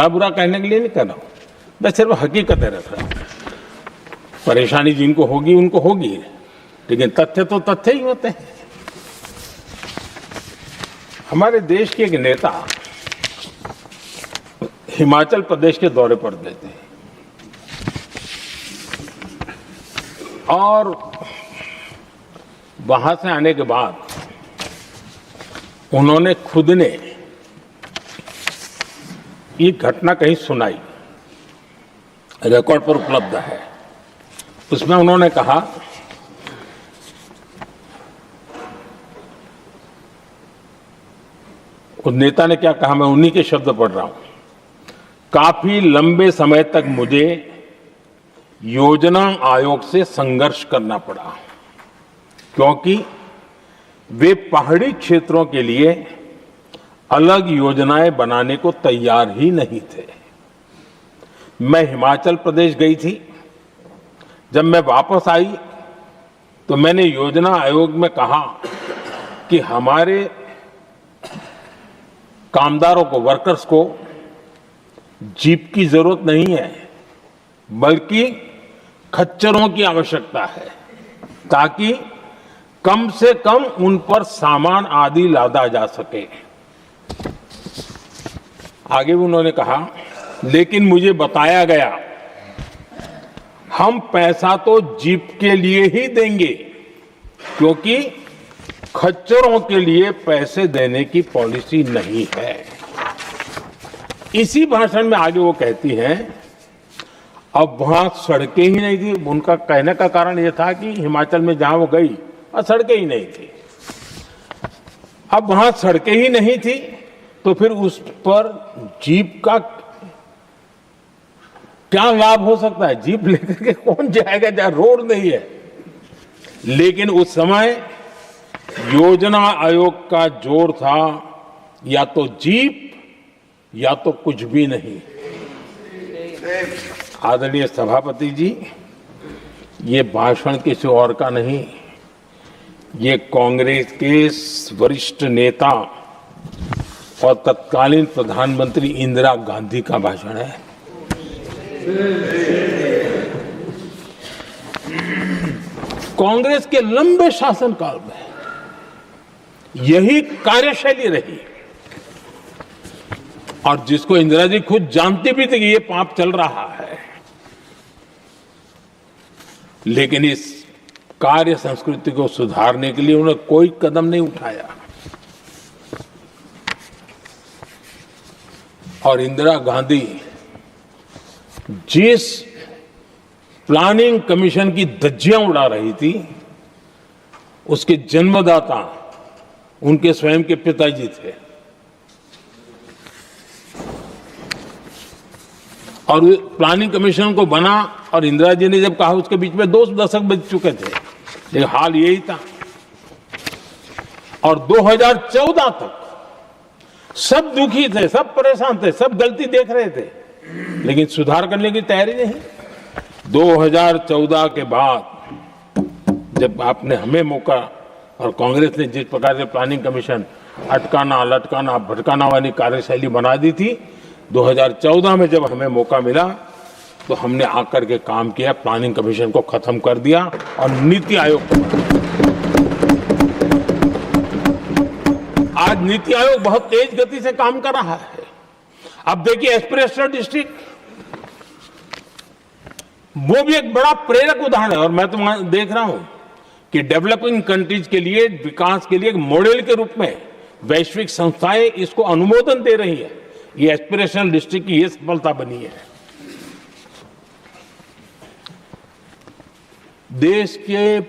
बुरा कहने के लिए नहीं कर रहा हूँ, मैं सिर्फ हकीकतें रख रहा हूँ। परेशानी जिनको होगी उनको होगी, लेकिन तथ्य तो तथ्य ही होते हैं। हमारे देश के एक नेता हिमाचल प्रदेश के दौरे पर गए थे और वहां से आने के बाद उन्होंने खुद ने ये घटना कहीं सुनाई, रिकॉर्ड पर उपलब्ध है। उसमें उन्होंने कहा, उस नेता ने क्या कहा, मैं उन्हीं के शब्द पढ़ रहा हूं। काफी लंबे समय तक मुझे योजना आयोग से संघर्ष करना पड़ा, क्योंकि वे पहाड़ी क्षेत्रों के लिए अलग योजनाएं बनाने को तैयार ही नहीं थे। मैं हिमाचल प्रदेश गई थी, जब मैं वापस आई तो मैंने योजना आयोग में कहा कि हमारे कामदारों को, वर्कर्स को जीप की जरूरत नहीं है, बल्कि खच्चरों की आवश्यकता है, ताकि कम से कम उन पर सामान आदि लादा जा सके। आगे भी उन्होंने कहा, लेकिन मुझे बताया गया हम पैसा तो जीप के लिए ही देंगे, क्योंकि खच्चरों के लिए पैसे देने की पॉलिसी नहीं है। इसी भाषण में आगे वो कहती हैं, अब वहां सड़कें ही नहीं थी। उनका कहने का कारण यह था कि हिमाचल में जहां वो गई और सड़कें ही नहीं थी। अब वहां सड़कें ही नहीं थी तो फिर उस पर जीप का क्या लाभ हो सकता है? जीप लेकर के कौन जाएगा जहां रोड नहीं है? लेकिन उस समय योजना आयोग का जोर था या तो जीप या तो कुछ भी नहीं। आदरणीय सभापति जी, ये भाषण किसी और का नहीं, ये कांग्रेस के वरिष्ठ नेता और तत्कालीन प्रधानमंत्री इंदिरा गांधी का भाषण है। कांग्रेस के लंबे शासनकाल में यही कार्यशैली रही, और जिसको इंदिरा जी खुद जानती भी थी कि ये पाप चल रहा है, लेकिन इस कार्य संस्कृति को सुधारने के लिए उन्होंने कोई कदम नहीं उठाया। और इंदिरा गांधी जिस प्लानिंग कमीशन की धज्जियां उड़ा रही थी, उसके जन्मदाता उनके स्वयं के पिताजी थे। और प्लानिंग कमीशन को बना और इंदिरा जी ने जब कहा, उसके बीच में 2 दशक बीत चुके थे, लेकिन हाल यही था। और 2014 तक सब दुखी थे, सब परेशान थे, सब गलती देख रहे थे, लेकिन सुधार करने की तैयारी नहीं। 2014 के बाद जब आपने हमें मौका और कांग्रेस ने जिस प्रकार से प्लानिंग कमीशन अटकाना, लटकाना, भटकाना वाली कार्यशैली बना दी थी, 2014 में जब हमें मौका मिला तो हमने आकर के काम किया, प्लानिंग कमीशन को खत्म कर दिया और नीति आयोग को बनाया। आज नीति आयोग बहुत तेज गति से काम कर रहा है। अब देखिए एस्पिरेशनल डिस्ट्रिक्ट, वो भी एक बड़ा प्रेरक उदाहरण है। और मैं तो देख रहा हूं कि डेवलपिंग कंट्रीज के लिए, विकास के लिए एक मॉडल के रूप में वैश्विक संस्थाएं इसको अनुमोदन दे रही है। ये एस्पिरेशनल डिस्ट्रिक्ट की ये सफलता बनी है। देश के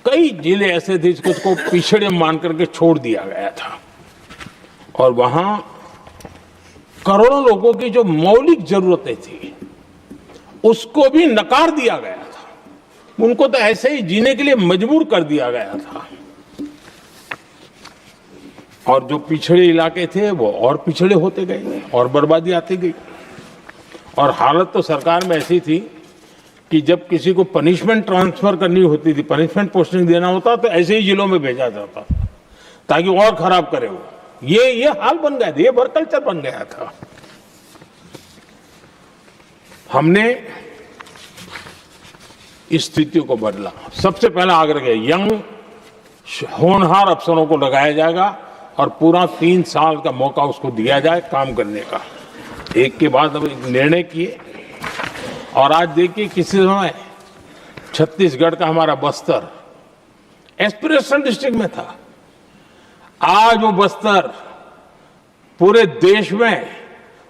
कई जिले ऐसे थे जिसको पिछड़े मान करके छोड़ दिया गया था, और वहां करोड़ों लोगों की जो मौलिक जरूरतें थी उसको भी नकार दिया गया था। उनको तो ऐसे ही जीने के लिए मजबूर कर दिया गया था। और जो पिछड़े इलाके थे वो और पिछड़े होते गए और बर्बादी आती गई। और हालत तो सरकार में ऐसी थी कि जब किसी को पनिशमेंट ट्रांसफर करनी होती थी, पनिशमेंट पोस्टिंग देना होता तो ऐसे ही जिलों में भेजा जाता था ताकि और खराब करे वो। ये हाल बन गया था, ये वर्क कल्चर बन गया था। हमने इस स्थिति को बदला। सबसे पहला आग्रह किया, यंग होनहार अफसरों को लगाया जाएगा और पूरा 3 साल का मौका उसको दिया जाए काम करने का। एक के बाद अब निर्णय किए। और आज देखिए किसी समय छत्तीसगढ़ का हमारा बस्तर एस्पिरेशनल डिस्ट्रिक्ट में था, आज वो बस्तर पूरे देश में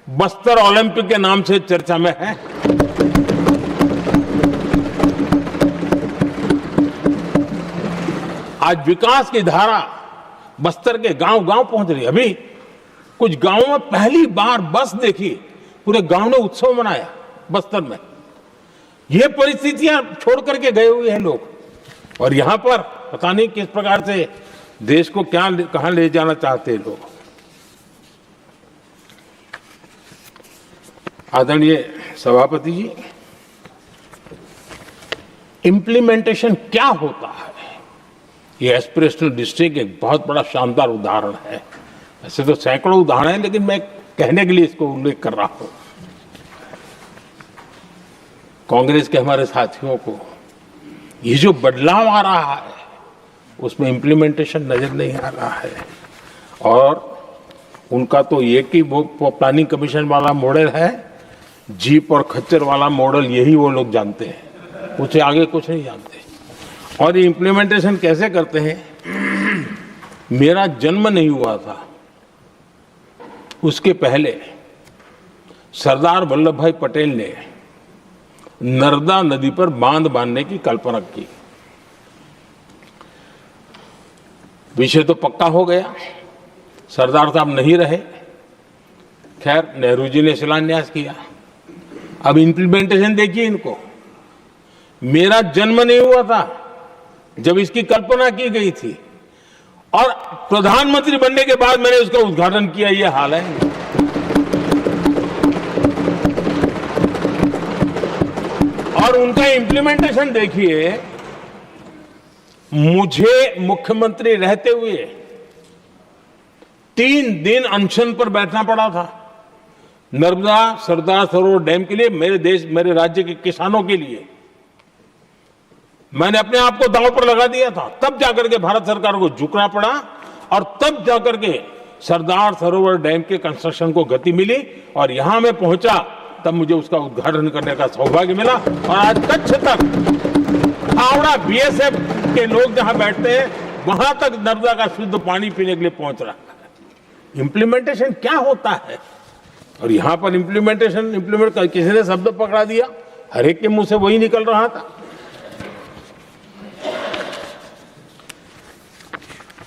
बस्तर ओलंपिक के नाम से चर्चा में है। आज विकास की धारा बस्तर के गांव-गांव पहुंच रही है। अभी कुछ गांवों में पहली बार बस देखी, पूरे गांव ने उत्सव मनाया बस्तर में। ये परिस्थितियां छोड़ करके गए हुए हैं लोग और यहां पर पता नहीं किस प्रकार से देश को कहां ले जाना चाहते हैं लोग। आदरणीय सभापति जी, इंप्लीमेंटेशन क्या होता है, ये एस्पिरेशनल डिस्ट्रिक्ट एक बहुत बड़ा शानदार उदाहरण है। ऐसे तो सैकड़ों उदाहरण हैं, लेकिन मैं कहने के लिए इसको उल्लेख कर रहा हूं। कांग्रेस के हमारे साथियों को ये जो बदलाव आ रहा है उसमें इंप्लीमेंटेशन नजर नहीं आ रहा है। और उनका तो एक ही वो प्लानिंग कमीशन वाला मॉडल है, जीप और खच्चर वाला मॉडल, यही वो लोग जानते हैं, उससे आगे कुछ नहीं जानते। और ये इंप्लीमेंटेशन कैसे करते हैं, मेरा जन्म नहीं हुआ था उसके पहले सरदार वल्लभ भाई पटेल ने नर्मदा नदी पर बांध बांधने की कल्पना की। विषय तो पक्का हो गया, सरदार साहब नहीं रहे, खैर नेहरू जी ने शिलान्यास किया। अब इंप्लीमेंटेशन देखिए इनको। मेरा जन्म नहीं हुआ था जब इसकी कल्पना की गई थी और प्रधानमंत्री बनने के बाद मैंने उसका उद्घाटन किया, ये हाल है। और उनका इंप्लीमेंटेशन देखिए, मुझे मुख्यमंत्री रहते हुए 3 दिन अनशन पर बैठना पड़ा था नर्मदा सरदार सरोवर डैम के लिए, मेरे राज्य के किसानों के लिए। मैंने अपने आप को दांव पर लगा दिया था, तब जाकर के भारत सरकार को झुकना पड़ा और तब जाकर के सरदार सरोवर डैम के कंस्ट्रक्शन को गति मिली और यहां मैं पहुंचा तब मुझे उसका उद्घाटन करने का सौभाग्य मिला। और आज कच्छ तक, हावड़ा बीएसएफ के लोग जहां बैठते हैं वहां तक नर्मदा का शुद्ध पानी पीने के लिए पहुंच रहा है। इंप्लीमेंटेशन क्या होता है, और यहां पर इम्प्लीमेंट किसी ने शब्द पकड़ा दिया, हर एक के मुंह से वही निकल रहा था।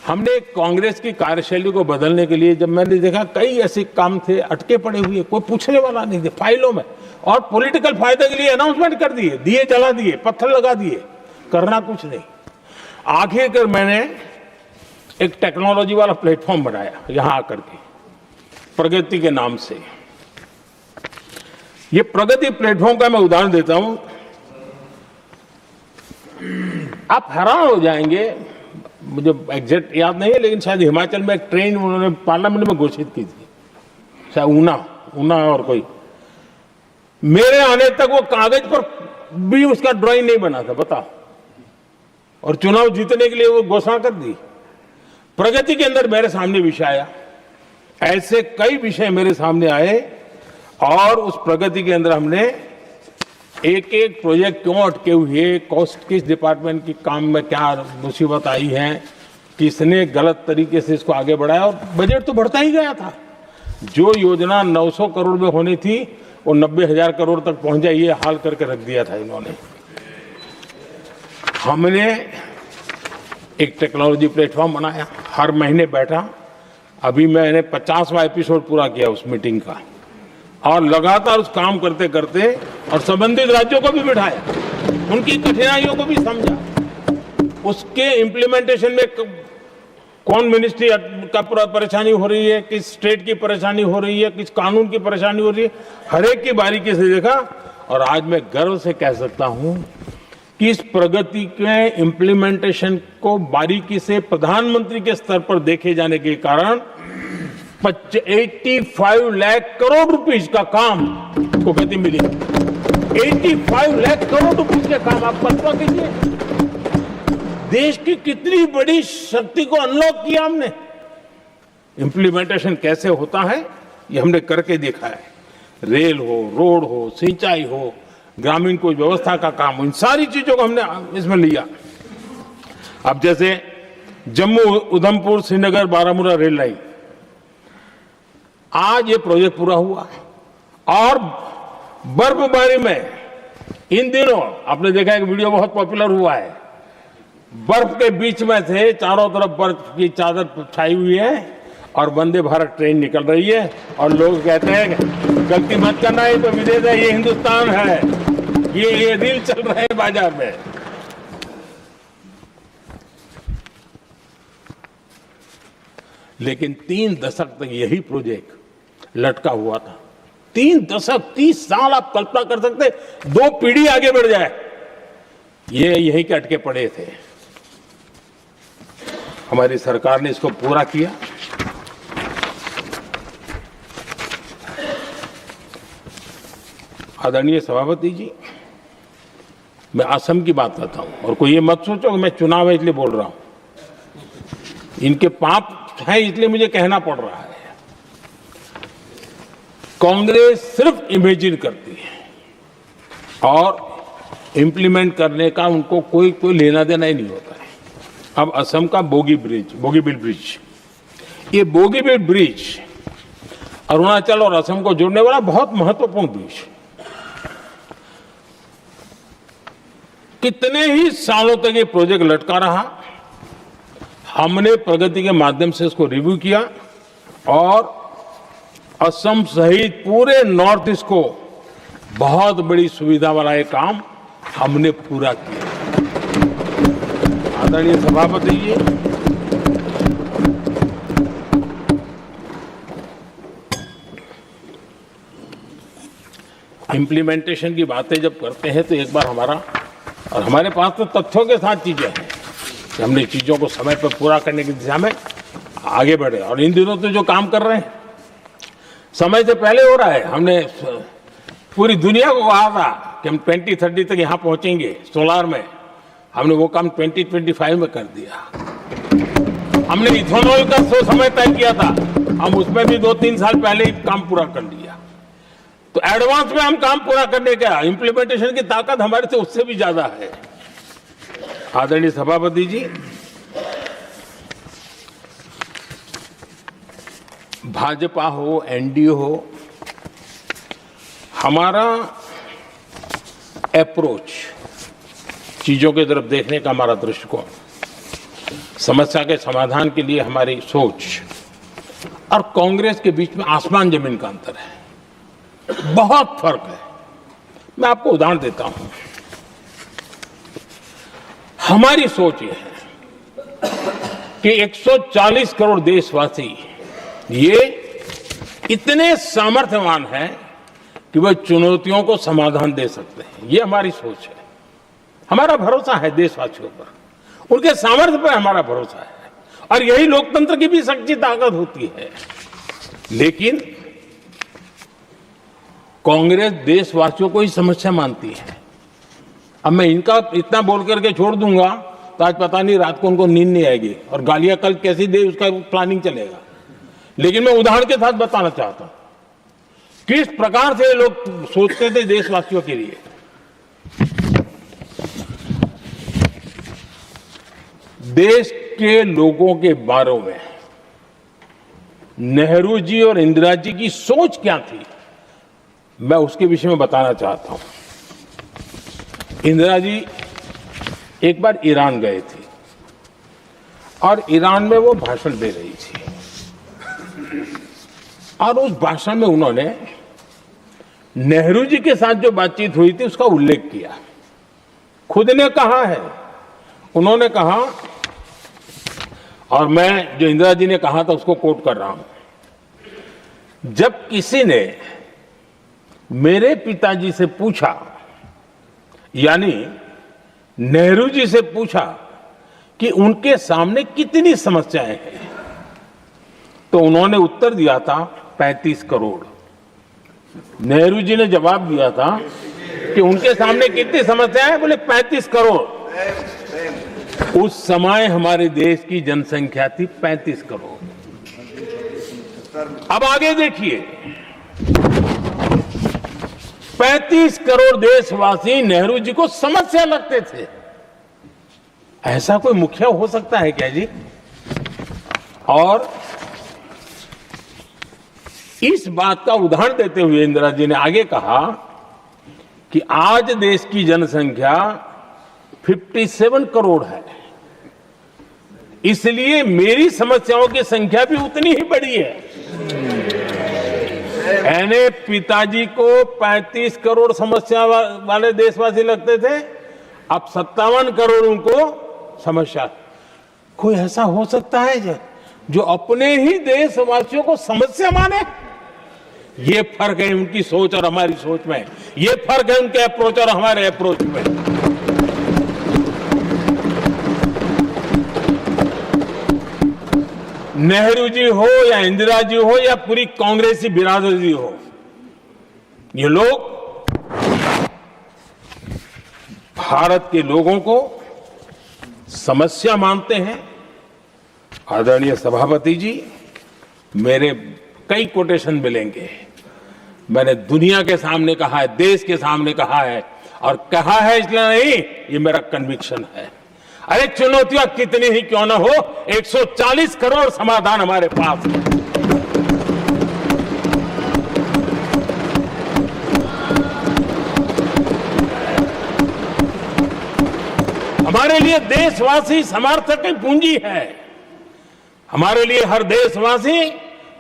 हमने कांग्रेस की कार्यशैली को बदलने के लिए, जब मैंने देखा कई ऐसे काम थे अटके पड़े हुए, कोई पूछने वाला नहीं थे फाइलों में, और पॉलिटिकल फायदे के लिए अनाउंसमेंट कर दिए, दिए जला दिए, पत्थर लगा दिए, करना कुछ नहीं। आखिरकार मैंने एक टेक्नोलॉजी वाला प्लेटफॉर्म बनाया यहां आकर के, प्रगति के नाम से। ये प्रगति प्लेटफॉर्म का मैं उदाहरण देता हूं, आप हैरान हो जाएंगे। मुझे एग्जैक्ट याद नहीं है, लेकिन शायद हिमाचल में एक ट्रेन उन्होंने पार्लियामेंट में घोषित की थी, शायद ऊना और कोई। मेरे आने तक वो कागज पर भी उसका ड्राइंग नहीं बना था, बताओ, और चुनाव जीतने के लिए वो घोषणा कर दी। प्रगति के अंदर मेरे सामने विषय आया, ऐसे कई विषय मेरे सामने आए और उस प्रगति के अंदर हमने एक एक प्रोजेक्ट क्यों अटके हुए, कॉस्ट किस डिपार्टमेंट की काम में क्या मुसीबत आई है, किसने गलत तरीके से इसको आगे बढ़ाया, और बजट तो बढ़ता ही गया था। जो योजना 900 करोड़ में होनी थी वो 90,000 करोड़ तक पहुंच जाए, ये हाल करके रख दिया था इन्होंने। हमने एक टेक्नोलॉजी प्लेटफॉर्म बनाया, हर महीने बैठा अभी मैंने 50वां एपिसोड पूरा किया उस मीटिंग का, और लगातार उस काम करते करते और संबंधित राज्यों को भी बिठाया, उनकी कठिनाइयों को भी समझा, उसके इम्प्लीमेंटेशन में कौन मिनिस्ट्री का परेशानी हो रही है, किस स्टेट की परेशानी हो रही है, किस कानून की परेशानी हो रही है, हर एक की बारीकी से देखा। और आज मैं गर्व से कह सकता हूं कि इस प्रगति के इम्प्लीमेंटेशन को बारीकी से प्रधानमंत्री के स्तर पर देखे जाने के कारण 85 लाख करोड़ रुपीस का काम को गति मिली। 85 लाख करोड़ रुपीस के काम आप कल्पना कीजिए, देश की कितनी बड़ी शक्ति को अनलॉक किया हमने। इंप्लीमेंटेशन कैसे होता है ये हमने करके देखा है। रेल हो, रोड हो, सिंचाई हो, ग्रामीण कोई व्यवस्था का काम हो, इन सारी चीजों को हमने इसमें लिया। अब जैसे जम्मू उधमपुर श्रीनगर बारामूला रेल लाइन, आज ये प्रोजेक्ट पूरा हुआ। और बर्फबारी में इन दिनों आपने देखा एक वीडियो बहुत पॉपुलर हुआ है, बर्फ के बीच में से चारों तरफ बर्फ की चादर छाई हुई है और वंदे भारत ट्रेन निकल रही है, और लोग कहते हैं गलती मत करना, है तो विदेश है, ये हिंदुस्तान है, ये रील चल रहे हैं बाजार में। लेकिन 3 दशक तक यही प्रोजेक्ट लटका हुआ था। 3 दशक, 30 साल, आप कल्पना कर सकते, 2 पीढ़ी आगे बढ़ जाए, ये यही के अटके पड़े थे। हमारी सरकार ने इसको पूरा किया। आदरणीय सभापति जी, मैं असम की बात करता हूं, और कोई ये मत सोचो कि मैं चुनाव है इसलिए बोल रहा हूं। इनके पाप है इसलिए मुझे कहना पड़ रहा है। कांग्रेस सिर्फ इमेजिन करती है और इंप्लीमेंट करने का उनको कोई लेना देना ही नहीं होता है। अब असम का बोगीबिल ब्रिज, ये बोगीबिल ब्रिज अरुणाचल और असम को जोड़ने वाला बहुत महत्वपूर्ण ब्रिज, कितने ही सालों तक ये प्रोजेक्ट लटका रहा। हमने प्रगति के माध्यम से इसको रिव्यू किया और असम सहित पूरे नॉर्थ ईस्ट को बहुत बड़ी सुविधा वाला ये काम हमने पूरा किया। आदरणीय सभापति जी, इंप्लीमेंटेशन की बातें जब करते हैं तो एक बार हमारे पास तो तथ्यों के साथ चीजें हैं कि हमने चीजों को समय पर पूरा करने की दिशा में आगे बढ़े। और इन दिनों तो जो काम कर रहे हैं समय से पहले हो रहा है। हमने पूरी दुनिया को कहा था कि हम 2030 तक यहां पहुंचेंगे सोलार में, हमने वो काम 2025 में कर दिया। हमने इथेनॉल का समय तय किया था, हम उसमें भी 2-3 साल पहले ही काम पूरा कर लिया। तो एडवांस में हम काम पूरा करने का, इंप्लीमेंटेशन की ताकत हमारे से उससे भी ज्यादा है। आदरणीय सभापति जी, भाजपा हो, एनडीए हो, हमारा अप्रोच, चीजों की तरफ देखने का हमारा दृष्टिकोण, समस्या के समाधान के लिए हमारी सोच और कांग्रेस के बीच में आसमान जमीन का अंतर है, बहुत फर्क है। मैं आपको उदाहरण देता हूं। हमारी सोच ये है कि 140 करोड़ देशवासी ये इतने सामर्थ्यवान हैं कि वह चुनौतियों को समाधान दे सकते हैं। ये हमारी सोच है, हमारा भरोसा है देशवासियों पर, उनके सामर्थ्य पर हमारा भरोसा है, और यही लोकतंत्र की भी सच्ची ताकत होती है। लेकिन कांग्रेस देशवासियों को ही समस्या मानती है। अब मैं इनका इतना बोल करके छोड़ दूंगा तो आज पता नहीं रात को उनको नींद नहीं आएगी और गालियां कल कैसी दे उसका प्लानिंग चलेगा। लेकिन मैं उदाहरण के साथ बताना चाहता हूं किस प्रकार से लोग सोचते थे देशवासियों के लिए। देश के लोगों के बारे में नेहरू जी और इंदिरा जी की सोच क्या थी, मैं उसके विषय में बताना चाहता हूं। इंदिरा जी एक बार ईरान गए थे और ईरान में वो भाषण दे रही थी। और उस भाषण में उन्होंने नेहरू जी के साथ जो बातचीत हुई थी उसका उल्लेख किया। खुद ने कहा है, उन्होंने कहा, और मैं जो इंदिरा जी ने कहा था उसको कोट कर रहा हूं, जब किसी ने मेरे पिताजी से पूछा, यानी नेहरू जी से पूछा कि उनके सामने कितनी समस्याएं हैं, तो उन्होंने उत्तर दिया था 35 करोड़। नेहरू जी ने जवाब दिया था कि उनके सामने कितनी समस्याएं हैं, बोले 35 करोड़। उस समय हमारे देश की जनसंख्या थी 35 करोड़। अब आगे देखिए, 35 करोड़ देशवासी नेहरू जी को समस्या लगते थे। ऐसा कोई मुखिया हो सकता है क्या जी? और इस बात का उदाहरण देते हुए इंदिरा जी ने आगे कहा कि आज देश की जनसंख्या 57 करोड़ है, इसलिए मेरी समस्याओं की संख्या भी उतनी ही बड़ी है। यानी पिताजी को 35 करोड़ समस्या वाले देशवासी लगते थे, अब 57 करोड़ उनको समस्या। कोई ऐसा हो सकता है जो अपने ही देशवासियों को समस्या माने? ये फर्क है उनकी सोच और हमारी सोच में, ये फर्क है उनके अप्रोच और हमारे अप्रोच में। नेहरू जी हो या इंदिरा जी हो या पूरी कांग्रेसी बिरादरी हो, ये लोग भारत के लोगों को समस्या मानते हैं। आदरणीय सभापति जी, मेरे कई कोटेशन मिलेंगे। मैंने दुनिया के सामने कहा है, देश के सामने कहा है, और कहा है इसलिए नहीं, ये मेरा कन्विक्शन है। अरे चुनौतियां कितनी ही क्यों ना हो, 140 करोड़ समाधान हमारे पास है। हमारे लिए देशवासी समर्थक की पूंजी है। हमारे लिए हर देशवासी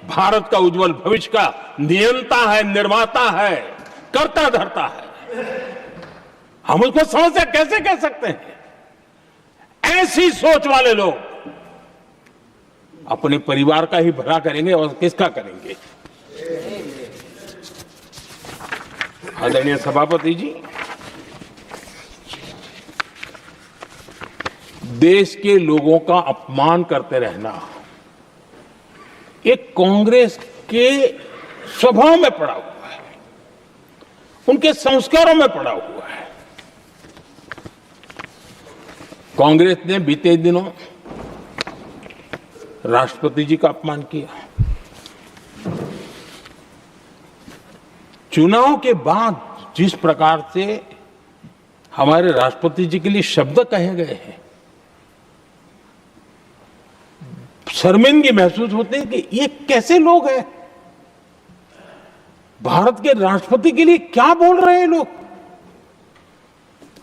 भारत का उज्जवल भविष्य का नियंता है, निर्माता है, कर्ता धर्ता है। हम उसको समस्या कैसे कह सकते हैं? ऐसी सोच वाले लोग अपने परिवार का ही भला करेंगे और किसका करेंगे? आदरणीय सभापति जी, देश के लोगों का अपमान करते रहना एक कांग्रेस के स्वभाव में पड़ा हुआ है, उनके संस्कारों में पड़ा हुआ है। कांग्रेस ने बीते दिनों राष्ट्रपति जी का अपमान किया। चुनाव के बाद जिस प्रकार से हमारे राष्ट्रपति जी के लिए शब्द कहे गए हैं, शर्मिंदगी महसूस होती है कि ये कैसे लोग हैं? भारत के राष्ट्रपति के लिए क्या बोल रहे हैं लोग?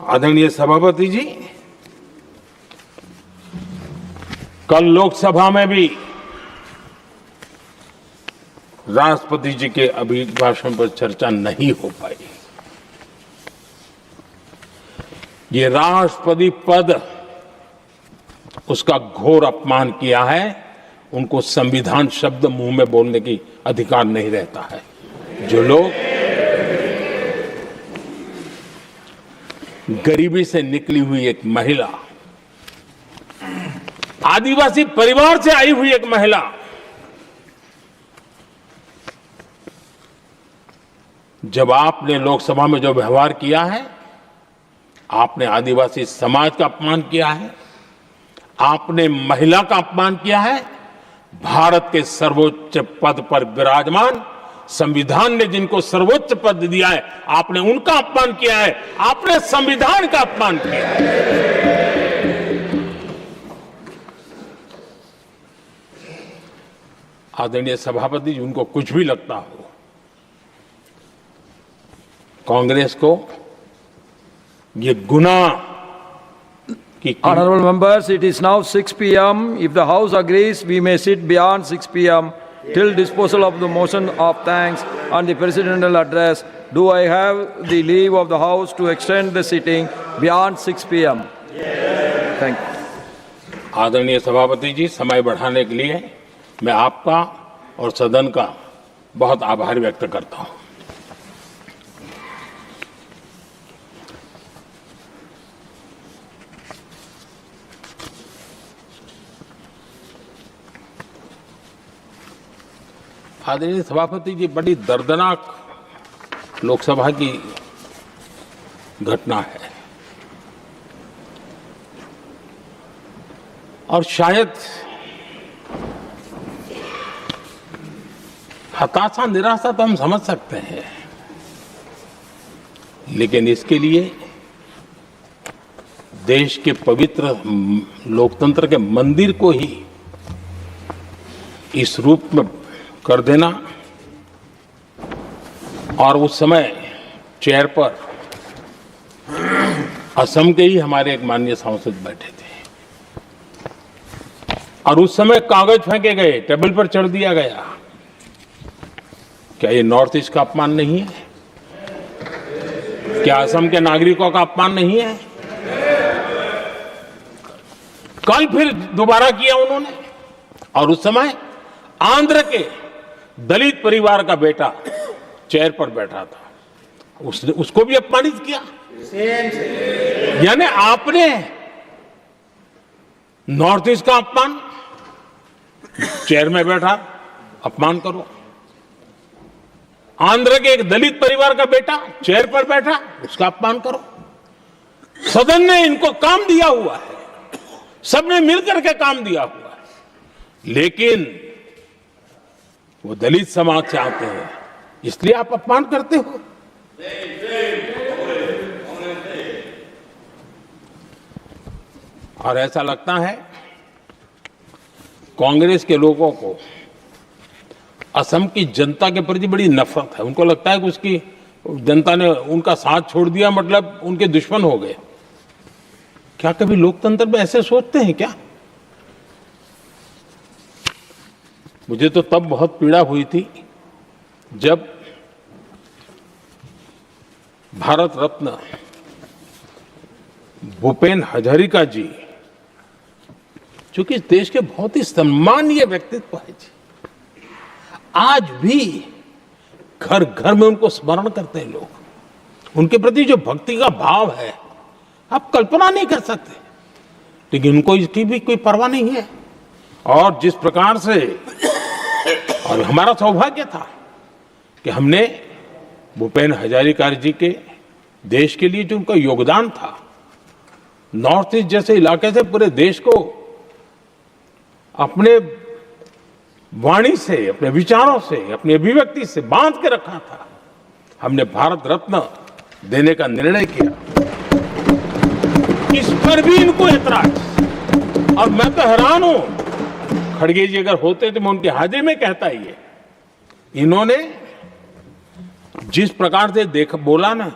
आदरणीय सभापति जी, कल लोकसभा में भी राष्ट्रपति जी के अभिभाषण पर चर्चा नहीं हो पाई। ये राष्ट्रपति पद, उसका घोर अपमान किया है। उनको संविधान शब्द मुंह में बोलने की अधिकार नहीं रहता है। जो लोग गरीबी से निकली हुई एक महिला, आदिवासी परिवार से आई हुई एक महिला, जब आपने लोकसभा में जो व्यवहार किया है, आपने आदिवासी समाज का अपमान किया है, आपने महिला का अपमान किया है। भारत के सर्वोच्च पद पर विराजमान, संविधान ने जिनको सर्वोच्च पद दिया है, आपने उनका अपमान किया है, आपने संविधान का अपमान किया है। आदरणीय सभापति जी, उनको कुछ भी लगता हो, कांग्रेस को ये गुनाह Honorable members, it is now 6 p.m. If the House agrees, we may sit beyond 6 p.m. till disposal of the motion of thanks and the presidential address, do I have the leave of the House to extend the sitting beyond 6 p.m.? Thank you. आदरणीय सभापति जी, समय बढ़ाने के लिए मैं आपका और सदन का बहुत आभार व्यक्त करता हूं। आदरणीय सभापति जी, बड़ी दर्दनाक लोकसभा की घटना है और शायद हताशा निराशा तो हम समझ सकते हैं, लेकिन इसके लिए देश के पवित्र लोकतंत्र के मंदिर को ही इस रूप में कर देना, और उस समय चेयर पर असम के ही हमारे एक माननीय सांसद बैठे थे और उस समय कागज फेंके गए, टेबल पर चढ़ दिया गया। क्या ये नॉर्थ ईस्ट का अपमान नहीं है? क्या असम के नागरिकों का अपमान नहीं है? कल फिर दोबारा किया उन्होंने, और उस समय आंध्र के दलित परिवार का बेटा चेयर पर बैठा था, उसको भी अपमानित किया। यानी आपने नॉर्थ ईस्ट का अपमान, चेयर में बैठा अपमान करो। आंध्र के एक दलित परिवार का बेटा चेयर पर बैठा, उसका अपमान करो। सदन ने इनको काम दिया हुआ है, सबने मिलकर के काम दिया हुआ है, लेकिन वो दलित समाज से आते हैं, इसलिए आप अपमान करते हो। और ऐसा लगता है कांग्रेस के लोगों को असम की जनता के प्रति बड़ी नफरत है। उनको लगता है कि उसकी जनता ने उनका साथ छोड़ दिया, मतलब उनके दुश्मन हो गए। क्या कभी लोकतंत्र में ऐसे सोचते हैं क्या? मुझे तो तब बहुत पीड़ा हुई थी जब भारत रत्न भूपेन हजारिका जी, जो कि इस देश के बहुत ही सम्मानीय व्यक्तित्व है जी, आज भी घर घर में उनको स्मरण करते हैं लोग। उनके प्रति जो भक्ति का भाव है आप कल्पना नहीं कर सकते, लेकिन उनको इसकी भी कोई परवाह नहीं है। और जिस प्रकार से, और हमारा सौभाग्य था कि हमने भूपेन हजारिका जी के देश के लिए जो उनका योगदान था, नॉर्थ ईस्ट जैसे इलाके से पूरे देश को अपने वाणी से, अपने विचारों से, अपनी अभिव्यक्ति से बांध के रखा था। हमने भारत रत्न देने का निर्णय किया, इस पर भी इनको ऐतराज। और मैं तो हैरान हूं, खड़गे जी अगर होते तो मैं उनकी हाजिरी में कहता ही है, इन्होंने जिस प्रकार से बोला ना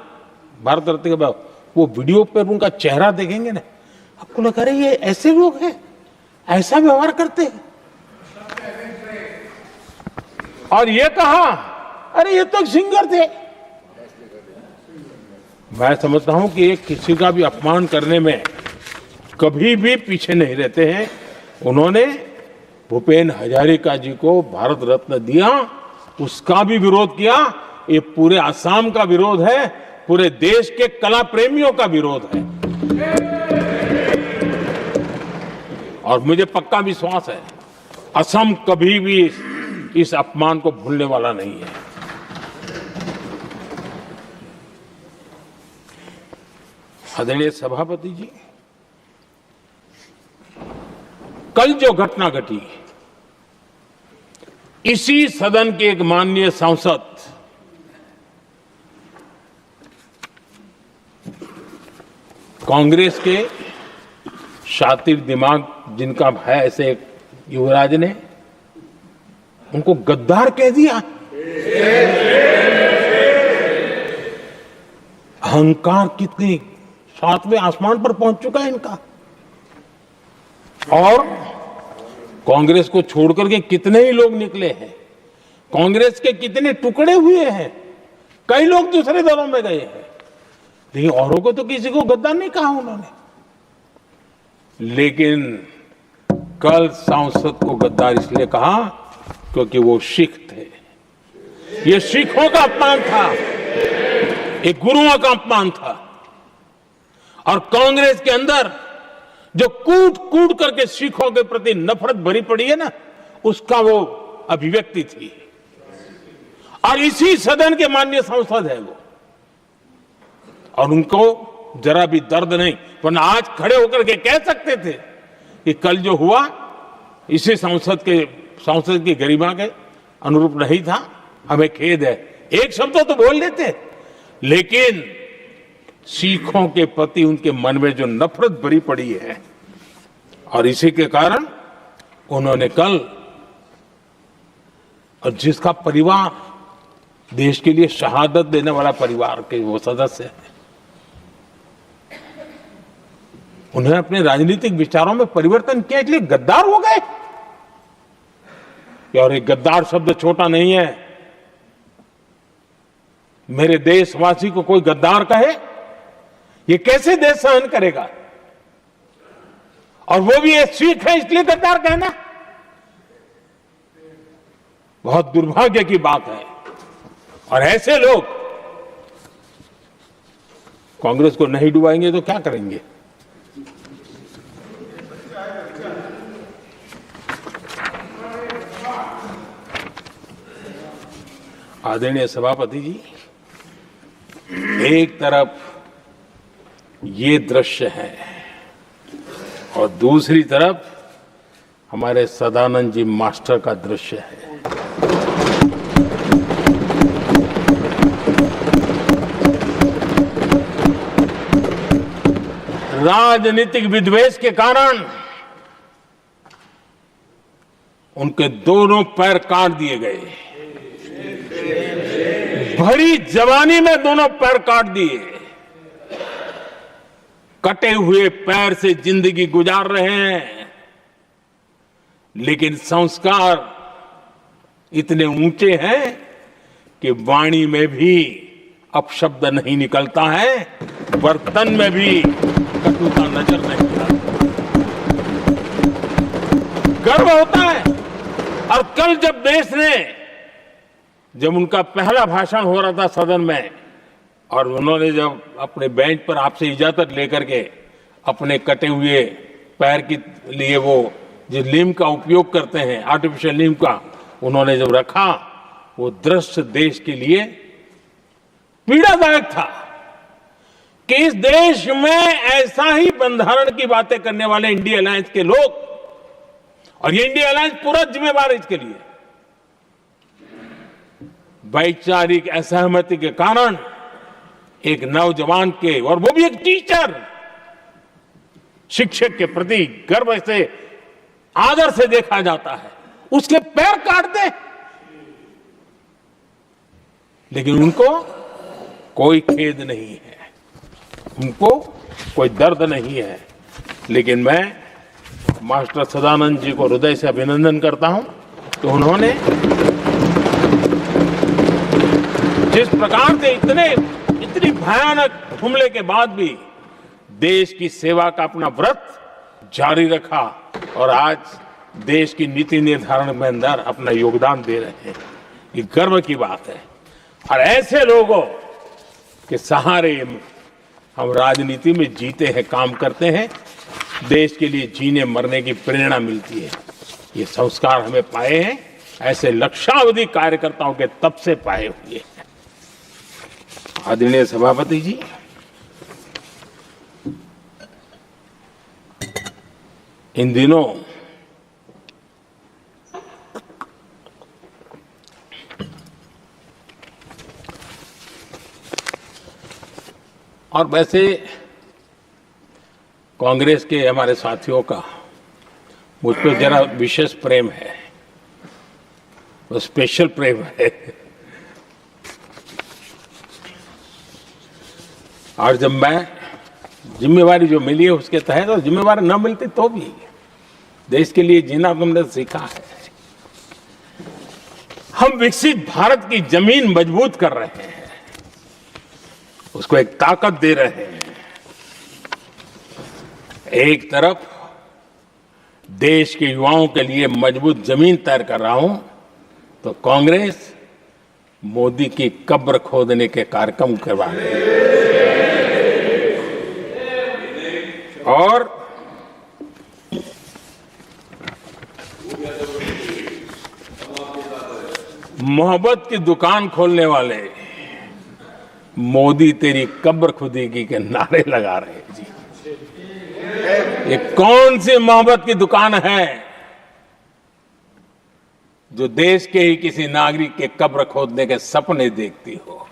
भारत रत्न के बाद, वो वीडियो पर उनका चेहरा देखेंगे ना, आपको लगा रहे ये ऐसे लोग हैं, ऐसा व्यवहार करते हैं। और ये कहा, अरे ये तो सिंगर थे। मैं समझता हूं कि एक किसी का भी अपमान करने में कभी भी पीछे नहीं रहते हैं। उन्होंने भूपेन हजारिका जी को भारत रत्न दिया, उसका भी विरोध किया। ये पूरे असम का विरोध है, पूरे देश के कला प्रेमियों का विरोध है। और मुझे पक्का विश्वास है असम कभी भी इस अपमान को भूलने वाला नहीं है। आदरणीय सभापति जी, कल जो घटना घटी, इसी सदन के एक माननीय सांसद कांग्रेस के शातिर दिमाग जिनका है, ऐसे एक युवराज ने उनको गद्दार कह दिया। अहंकार कितनी 7वें आसमान पर पहुंच चुका है इनका। और कांग्रेस को छोड़कर के कितने ही लोग निकले हैं कांग्रेस के कितने टुकड़े हुए हैं, कई लोग दूसरे दलों में गए हैं, लेकिन औरों को तो किसी को गद्दार नहीं कहा उन्होंने। लेकिन कल सांसद को गद्दार इसलिए कहा क्योंकि वो सिख थे। ये सिखों का अपमान था, एक गुरुओं का अपमान था। और कांग्रेस के अंदर जो कूट कूट करके सिखों के प्रति नफरत भरी पड़ी है ना, उसका वो अभिव्यक्ति थी। और इसी सदन के माननीय सांसद है वो, और उनको जरा भी दर्द नहीं, वरना आज खड़े होकर के कह सकते थे कि कल जो हुआ इसी सांसद की गरिमा के अनुरूप नहीं था, हमें खेद है, एक शब्द तो बोल लेते। लेकिन सिखों के प्रति उनके मन में जो नफरत भरी पड़ी है, और इसी के कारण उन्होंने कल, और जिसका परिवार देश के लिए शहादत देने वाला परिवार के वो सदस्य हैं, उन्होंने अपने राजनीतिक विचारों में परिवर्तन किया, इसलिए गद्दार हो गए। और एक गद्दार शब्द छोटा नहीं है। मेरे देशवासी को कोई गद्दार कहे, ये कैसे देश सहन करेगा? और वो भी एक सिख है इसलिए गद्दार कहना बहुत दुर्भाग्य की बात है। और ऐसे लोग कांग्रेस को नहीं डुबाएंगे तो क्या करेंगे? आदरणीय सभापति जी, एक तरफ ये दृश्य है और दूसरी तरफ हमारे सदानंद जी मास्टर का दृश्य है। राजनीतिक विद्वेष के कारण उनके दोनों पैर काट दिए गए। भरी जवानी में दोनों पैर काट दिए। कटे हुए पैर से जिंदगी गुजार रहे हैं, लेकिन संस्कार इतने ऊंचे हैं कि वाणी में भी अपशब्द नहीं निकलता है, बर्तन में भी कटुता नजर नहीं आती। गर्व होता है। और कल जब उनका पहला भाषण हो रहा था सदन में, और उन्होंने जब अपने बेंच पर आपसे इजाजत लेकर के अपने कटे हुए पैर के लिए वो जो लीम का उपयोग करते हैं, आर्टिफिशियल लीम का, उन्होंने जब रखा, वो दृश्य देश के लिए पीड़ादायक था कि इस देश में ऐसा ही बंधारण की बातें करने वाले इंडिया अलायंस के लोग, और ये इंडिया अलायंस पूरा जिम्मेवार है इसके लिए, वैचारिक असहमति के कारण एक नौजवान के, और वो भी एक टीचर, शिक्षक के प्रति गर्व से, आदर से देखा जाता है, उसके पैर काट दे। लेकिन उनको कोई खेद नहीं है, उनको कोई दर्द नहीं है। लेकिन मैं मास्टर सदानंद जी को हृदय से अभिनंदन करता हूं कि उन्होंने जिस प्रकार से इतनी भयानक हमले के बाद भी देश की सेवा का अपना व्रत जारी रखा, और आज देश की नीति निर्धारण में अंदर अपना योगदान दे रहे हैं। ये गर्व की बात है। और ऐसे लोगों के सहारे हम राजनीति में जीते हैं, काम करते हैं, देश के लिए जीने मरने की प्रेरणा मिलती है। ये संस्कार हमें पाए हैं ऐसे लक्षावधि कार्यकर्ताओं के तब से पाए हुए हैं। आदरणीय सभापति जी, इन दिनों और वैसे कांग्रेस के हमारे साथियों का मुझ पर जरा विशेष प्रेम है, वो स्पेशल प्रेम है। और जब मैं जिम्मेवारी जो मिली है उसके तहत, और जिम्मेवारी न मिलती तो भी देश के लिए जीना तुमने सीखा है। हम विकसित भारत की जमीन मजबूत कर रहे हैं, उसको एक ताकत दे रहे हैं। एक तरफ देश के युवाओं के लिए मजबूत जमीन तैयार कर रहा हूं, तो कांग्रेस मोदी की कब्र खोदने के कार्यक्रम करवा रही है। और मोहब्बत की दुकान खोलने वाले मोदी तेरी कब्र खुदेगी के नारे लगा रहे हैं जी। ये कौन सी मोहब्बत की दुकान है जो देश के ही किसी नागरिक के कब्र खोदने के सपने देखती हो?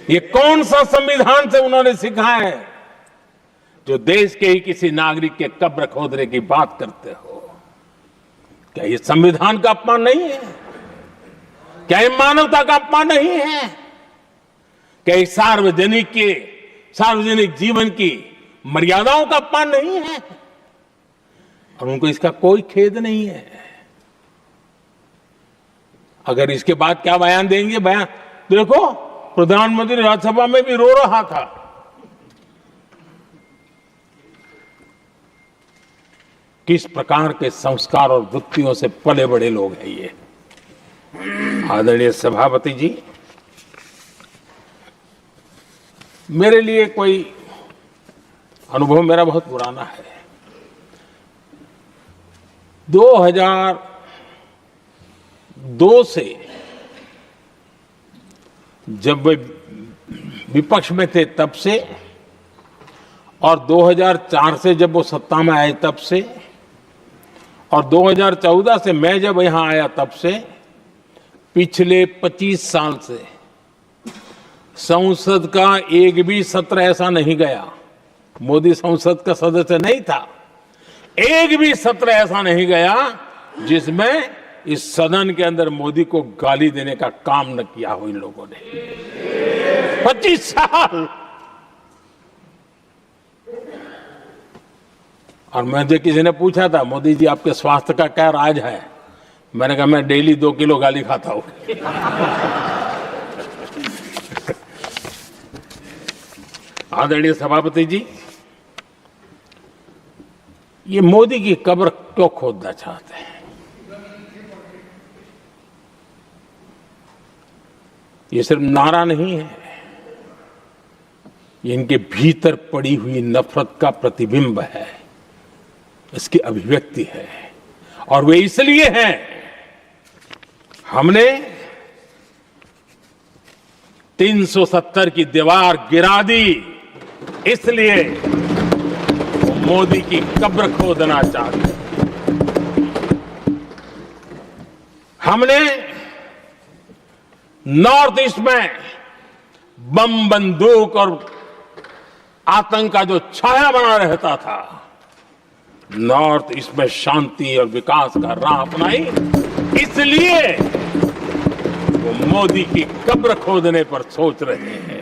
ये कौन सा संविधान से उन्होंने सीखा है जो देश के ही किसी नागरिक के कब्र खोदने की बात करते हो? क्या ये संविधान का अपमान नहीं है? क्या ये मानवता का अपमान नहीं है? क्या ये सार्वजनिक जीवन की मर्यादाओं का अपमान नहीं है? और उनको इसका कोई खेद नहीं है। अगर इसके बाद क्या बयान देंगे? बयान देखो, प्रधानमंत्री राज्यसभा में भी रो रहा था। किस प्रकार के संस्कार और वृत्तियों से पले बड़े लोग हैं ये। आदरणीय सभापति जी, मेरे लिए कोई अनुभव मेरा बहुत पुराना है। 2002 से जब वे विपक्ष में थे तब से, और 2004 से जब वो सत्ता में आए तब से, और 2014 से मैं जब यहां आया तब से, पिछले 25 साल से संसद का एक भी सत्र ऐसा नहीं गया, मोदी संसद का सदस्य नहीं था, एक भी सत्र ऐसा नहीं गया जिसमें इस सदन के अंदर मोदी को गाली देने का काम न किया हो इन लोगों ने। 25 साल। और मुझे किसी ने पूछा था, मोदी जी आपके स्वास्थ्य का क्या राज है? मैंने कहा मैं डेली 2 किलो गाली खाता हूं। आदरणीय सभापति जी, ये मोदी की कब्र क्यों खोदना चाहते हैं? ये सिर्फ नारा नहीं है, ये इनके भीतर पड़ी हुई नफरत का प्रतिबिंब है, इसकी अभिव्यक्ति है। और वे इसलिए हैं, हमने 370 की दीवार गिरा दी, इसलिए वो मोदी की कब्र खोदना चाहते। हमने नॉर्थ ईस्ट में बम बंदूक और आतंक का जो छाया बना रहता था, नॉर्थ ईस्ट में शांति और विकास का राह अपनाई, इसलिए वो मोदी की कब्र खोदने पर सोच रहे हैं।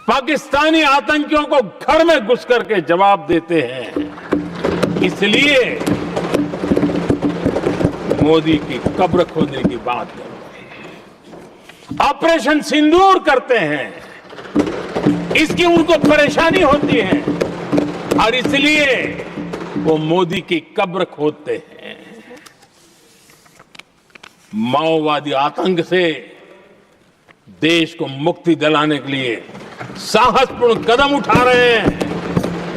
पाकिस्तानी आतंकियों को घर में घुस करके जवाब देते हैं, इसलिए मोदी की कब्र खोदने की बात कर रहे हैं। ऑपरेशन सिंदूर करते हैं, इसकी उनको परेशानी होती है और इसलिए वो मोदी की कब्र खोदते हैं। माओवादी आतंक से देश को मुक्ति दिलाने के लिए साहसपूर्ण कदम उठा रहे हैं,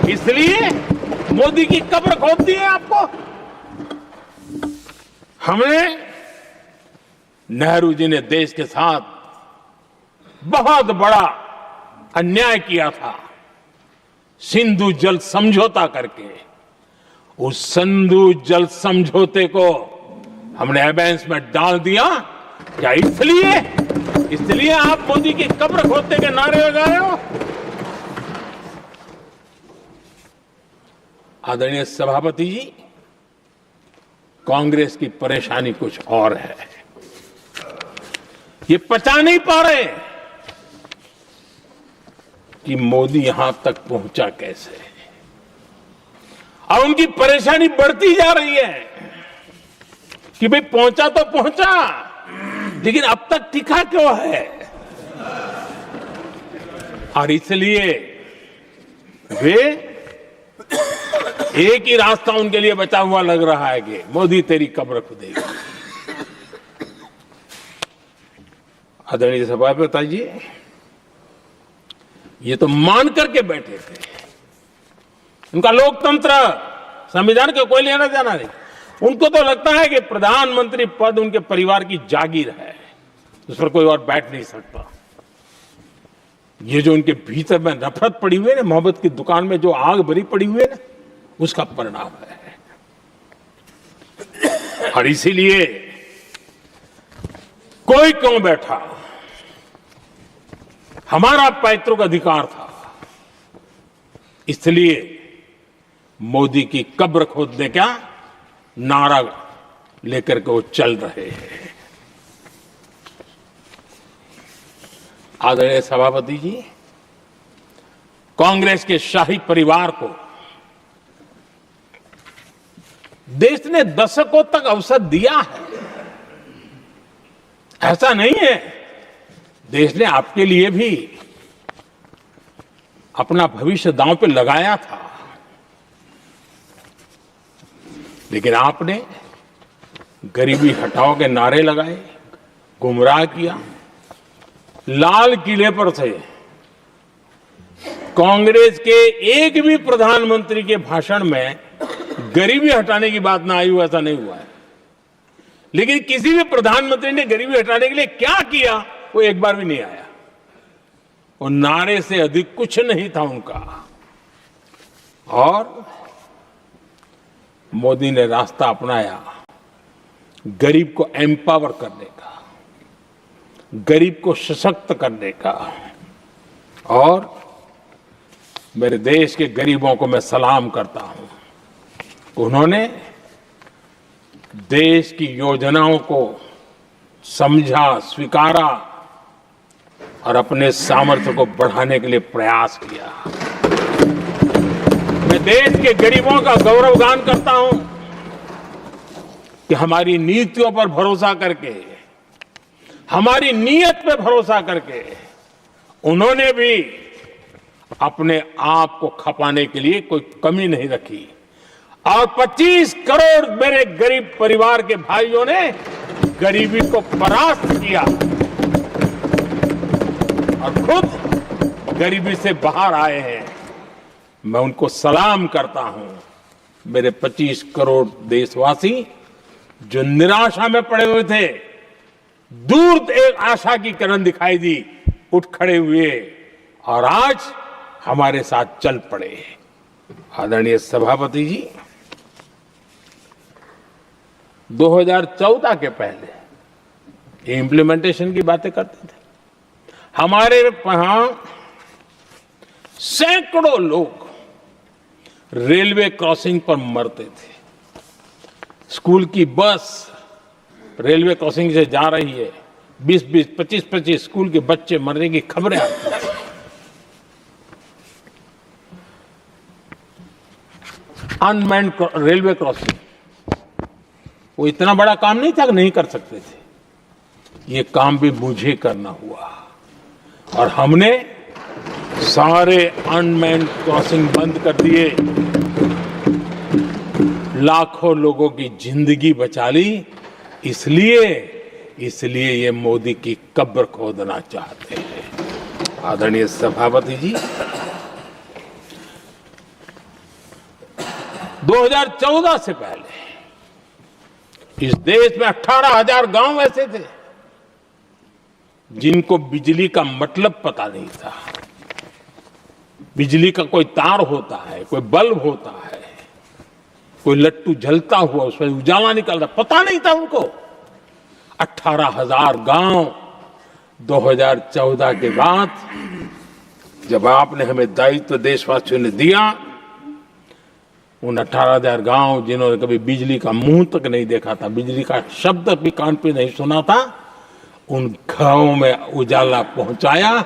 इसलिए मोदी की कब्र खोदती है आपको। हमने, नेहरू जी ने देश के साथ बहुत बड़ा अन्याय किया था, सिंधु जल समझौता करके। उस सिंधु जल समझौते को हमने एबेंस में डाल दिया। क्या इसलिए आप मोदी की कब्र खोदने के नारे लगा रहे हो? आदरणीय सभापति जी, कांग्रेस की परेशानी कुछ और है। ये पचा नहीं पा रहे कि मोदी यहां तक पहुंचा कैसे, और उनकी परेशानी बढ़ती जा रही है। कि भाई पहुंचा तो पहुंचा, लेकिन अब तक टिका क्यों है? और इसलिए वे एक ही रास्ता उनके लिए बचा हुआ लग रहा है कि मोदी तेरी कब्र खुदेगी। आदरणीय सभापति जी, ये तो मान करके बैठे थे। उनका लोकतंत्र, संविधान के कोई लेना देना नहीं। उनको तो लगता है कि प्रधानमंत्री पद उनके परिवार की जागीर है, उस पर कोई और बैठ नहीं सकता। ये जो उनके भीतर में नफरत पड़ी हुई है ना, मोहब्बत की दुकान में जो आग भरी पड़ी हुई है ना, उसका परिणाम है। और इसीलिए कोई क्यों बैठा, हमारा पैतृक अधिकार था, इसलिए मोदी की कब्र खोदने का नारा लेकर के वो चल रहे हैं। आदरणीय सभापति जी, कांग्रेस के शाही परिवार को देश ने दशकों तक अवसर दिया है। ऐसा नहीं है, देश ने आपके लिए भी अपना भविष्य दांव पे लगाया था, लेकिन आपने गरीबी हटाओ के नारे लगाए, गुमराह किया। लाल किले पर से कांग्रेस के एक भी प्रधानमंत्री के भाषण में गरीबी हटाने की बात ना आई हो, ऐसा नहीं हुआ है। लेकिन किसी भी प्रधानमंत्री ने गरीबी हटाने के लिए क्या किया, वो एक बार भी नहीं आया। और नारे से अधिक कुछ नहीं था उनका। और मोदी ने रास्ता अपनाया गरीब को एम्पावर करने का, गरीब को सशक्त करने का। और मेरे देश के गरीबों को मैं सलाम करता हूं, उन्होंने देश की योजनाओं को समझा, स्वीकारा और अपने सामर्थ्य को बढ़ाने के लिए प्रयास किया। मैं देश के गरीबों का गौरवगान करता हूं कि हमारी नीतियों पर भरोसा करके, हमारी नीयत पे भरोसा करके उन्होंने भी अपने आप को खपाने के लिए कोई कमी नहीं रखी। और 25 करोड़ मेरे गरीब परिवार के भाइयों ने गरीबी को परास्त किया और खुद गरीबी से बाहर आए हैं। मैं उनको सलाम करता हूं। मेरे 25 करोड़ देशवासी जो निराशा में पड़े हुए थे, दूर एक आशा की किरण दिखाई दी, उठ खड़े हुए और आज हमारे साथ चल पड़े। आदरणीय सभापति जी, 2014 के पहले ये इम्प्लीमेंटेशन की बातें करते थे। हमारे यहां सैकड़ों लोग रेलवे क्रॉसिंग पर मरते थे। स्कूल की बस रेलवे क्रॉसिंग से जा रही है, 20-20, 25-25 स्कूल के बच्चे मरने की खबरें आती हैं। अनमैन्ड रेलवे क्रॉसिंग, वो इतना बड़ा काम नहीं था कि नहीं कर सकते थे। ये काम भी मुझे करना हुआ और हमने सारे अनमैन्ड क्रॉसिंग बंद कर दिए, लाखों लोगों की जिंदगी बचा ली। इसलिए ये मोदी की कब्र खोदना चाहते हैं। आदरणीय सभापति जी, 2014 से पहले इस देश में 18,000 गांव ऐसे थे जिनको बिजली का मतलब पता नहीं था। बिजली का कोई तार होता है, कोई बल्ब होता है, कोई लट्टू जलता हुआ उसमें उजाला निकलता, पता नहीं था उनको। 18,000 गांव 2014 के बाद जब आपने हमें दायित्व देशवासियों ने दिया, उन 18,000 गांव जिन्होंने कभी बिजली का मुंह तक नहीं देखा था, बिजली का शब्द भी कान पे नहीं सुना था, उन गांवों में उजाला पहुंचाया।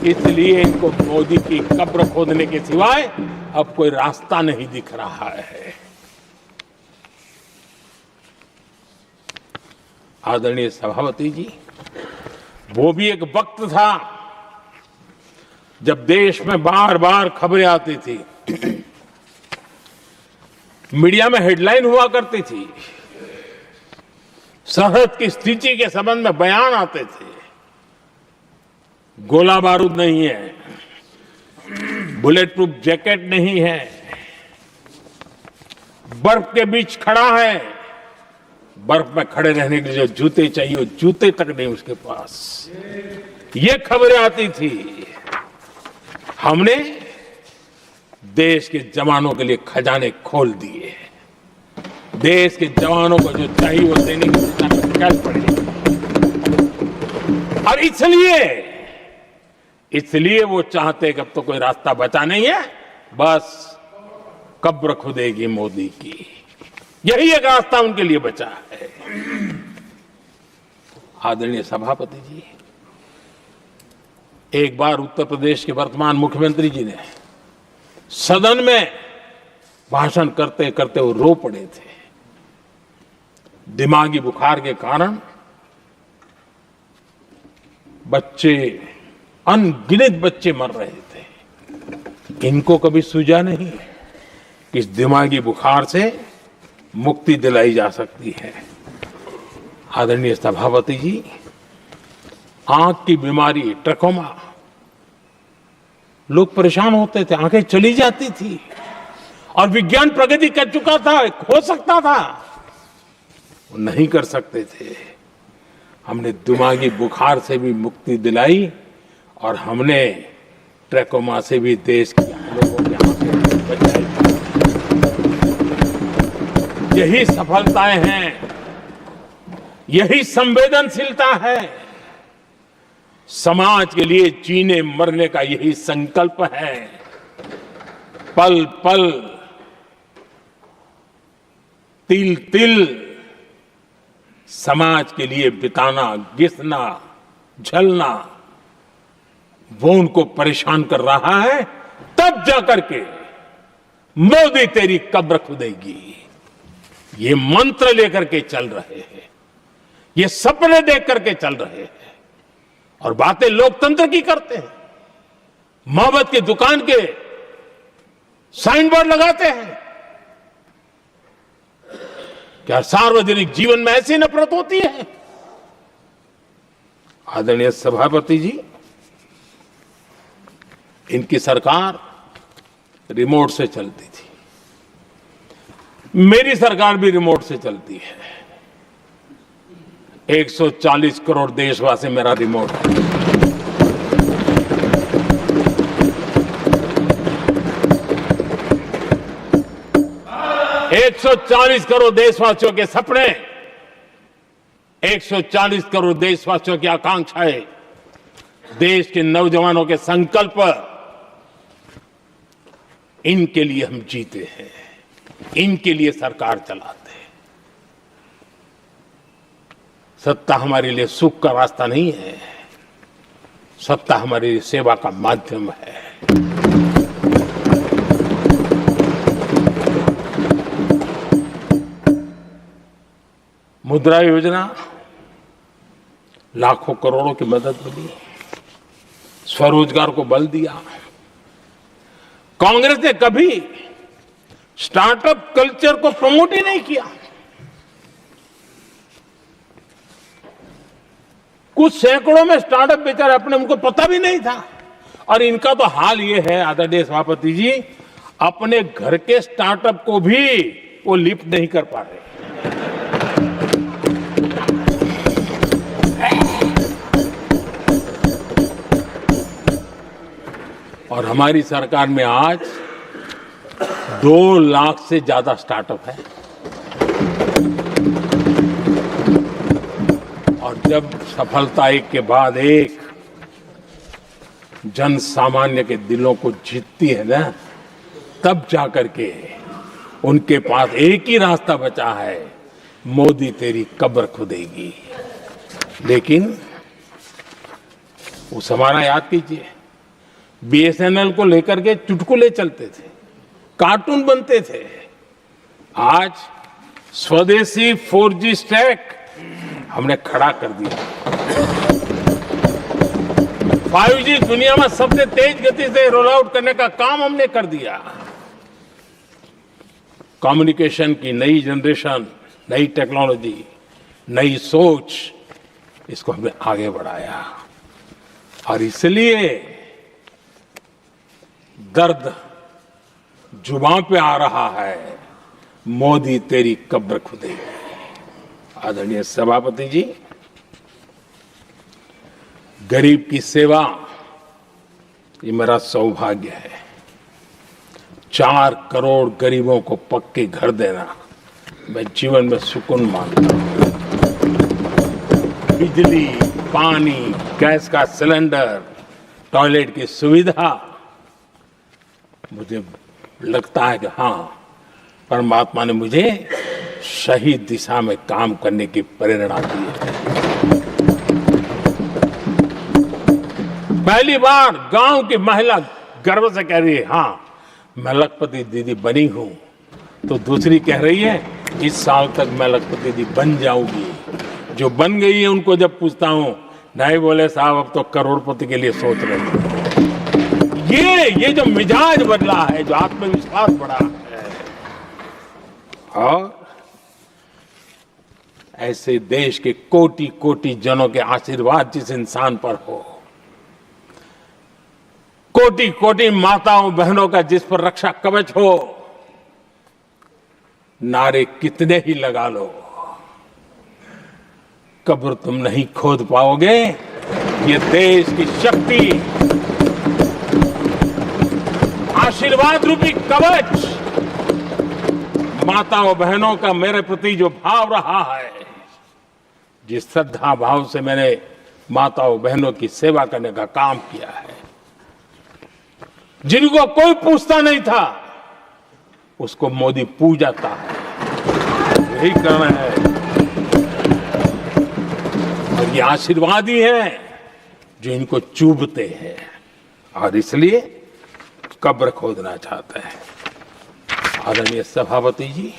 इसलिए इनको मोदी की कब्र खोदने के सिवाय अब कोई रास्ता नहीं दिख रहा है। आदरणीय सभापति जी, वो भी एक वक्त था जब देश में बार बार खबरें आती थी, मीडिया में हेडलाइन हुआ करती थी, सरहद की स्थिति के संबंध में बयान आते थे, गोला बारूद नहीं है, बुलेट प्रूफ जैकेट नहीं है, बर्फ के बीच खड़ा है, बर्फ में खड़े रहने के लिए जो जूते चाहिए वो जूते तक नहीं उसके पास, ये खबरें आती थी। हमने देश के जवानों के लिए खजाने खोल दिए, देश के जवानों को जो चाहिए वो देने की निकाल पड़ी, और इसलिए वो चाहते कि अब तो कोई रास्ता बचा नहीं है, बस कब्र खुदेगी मोदी की, यही एक रास्ता उनके लिए बचा है। आदरणीय सभापति जी, एक बार उत्तर प्रदेश के वर्तमान मुख्यमंत्री जी ने सदन में भाषण करते करते वो रो पड़े थे। दिमागी बुखार के कारण बच्चे, अनगिनत बच्चे मर रहे थे। इनको कभी सूझा नहीं कि इस दिमागी बुखार से मुक्ति दिलाई जा सकती है। आदरणीय सभापति जी, आंख की बीमारी ट्रकोमा, लोग परेशान होते थे, आंखें चली जाती थी, और विज्ञान प्रगति कर चुका था, हो सकता था, वो नहीं कर सकते थे। हमने दिमागी बुखार से भी मुक्ति दिलाई और हमने ट्रकोमा से भी देश के लोगों की आंखें बचाई। यही सफलताएं हैं, यही संवेदनशीलता है, समाज के लिए जीने मरने का यही संकल्प है। पल पल, तिल तिल समाज के लिए बिताना, घिसना, झलना, वो उनको परेशान कर रहा है। तब जाकर के मोदी तेरी कब्र खुदेगी, ये मंत्र लेकर के चल रहे हैं, ये सपने देख करके चल रहे हैं, और बातें लोकतंत्र की करते हैं। मोहब्बत की दुकान के साइन बोर्ड लगाते हैं। क्या सार्वजनिक जीवन में ऐसी नफरत होती है? आदरणीय सभापति जी, इनकी सरकार रिमोट से चलती थी, मेरी सरकार भी रिमोट से चलती है। 140 करोड़ देशवासी मेरा रिमोट है। एक 140 करोड़ देशवासियों के सपने, 140 करोड़ देशवासियों की आकांक्षाएं, देश के नौजवानों के संकल्प, इनके लिए हम जीते हैं, इनके लिए सरकार चलाते हैं। सत्ता हमारे लिए सुख का रास्ता नहीं है, सत्ता हमारी लिए सेवा का माध्यम है। मुद्रा योजना, लाखों करोड़ों की मदद मिली, स्वरोजगार को बल दिया। कांग्रेस ने कभी स्टार्टअप कल्चर को प्रमोट ही नहीं किया। कुछ सैकड़ों में स्टार्टअप बेचारे अपने, उनको पता भी नहीं था। और इनका तो हाल ये है आदरणीय सभापति जी, अपने घर के स्टार्टअप को भी वो लिफ्ट नहीं कर पा रहे। और हमारी सरकार में आज 2 लाख से ज्यादा स्टार्टअप है। और जब सफलता एक के बाद एक जन सामान्य के दिलों को जीतती है ना, तब जाकर के उनके पास एक ही रास्ता बचा है, मोदी तेरी कब्र खुदेगी। लेकिन उस हमारा याद कीजिए, बीएसएनएल को लेकर के चुटकुले चलते थे, कार्टून बनते थे। आज स्वदेशी 4G स्टैक हमने खड़ा कर दिया। 5G दुनिया में सबसे तेज गति से रोल आउट करने का काम हमने कर दिया। कम्युनिकेशन की नई जनरेशन, नई टेक्नोलॉजी, नई सोच, इसको हमने आगे बढ़ाया। और इसलिए दर्द जुबान पे आ रहा है, मोदी तेरी कब्र खुदेगी। आदरणीय सभापति जी, गरीब की सेवा ये मेरा सौभाग्य है। 4 करोड़ गरीबों को पक्के घर देना मैं जीवन में सुकून मानता हूं। बिजली, पानी, गैस का सिलेंडर, टॉयलेट की सुविधा, मुझे लगता है कि हाँ, परमात्मा ने मुझे सही दिशा में काम करने की प्रेरणा दी है। पहली बार गांव की महिला गर्व से कह रही है, हाँ मैं लखपति दीदी बनी हूं, तो दूसरी कह रही है इस साल तक मैं लखपति दीदी बन जाऊंगी। जो बन गई है उनको जब पूछता हूं, नहीं बोले साहब अब तो करोड़पति के लिए सोच रहे हैं। ये जो मिजाज बदला है, जो आत्मविश्वास बढ़ा है, और ऐसे देश के कोटि कोटि जनों के आशीर्वाद जिस इंसान पर हो, कोटि कोटि माताओं बहनों का जिस पर रक्षा कवच हो, नारे कितने ही लगा लो, कब्र तुम नहीं खोद पाओगे। ये देश की शक्ति, आशीर्वाद रूपी कवच, माताओं बहनों का मेरे प्रति जो भाव रहा है, जिस श्रद्धा भाव से मैंने माताओं बहनों की सेवा करने का काम किया है, जिनको कोई पूछता नहीं था उसको मोदी पूजाता है। यही करना है, और ये आशीर्वाद ही है जो इनको चूभते हैं, और इसलिए कब्र खोदना चाहते हैं। आदरणीय सभापति जी,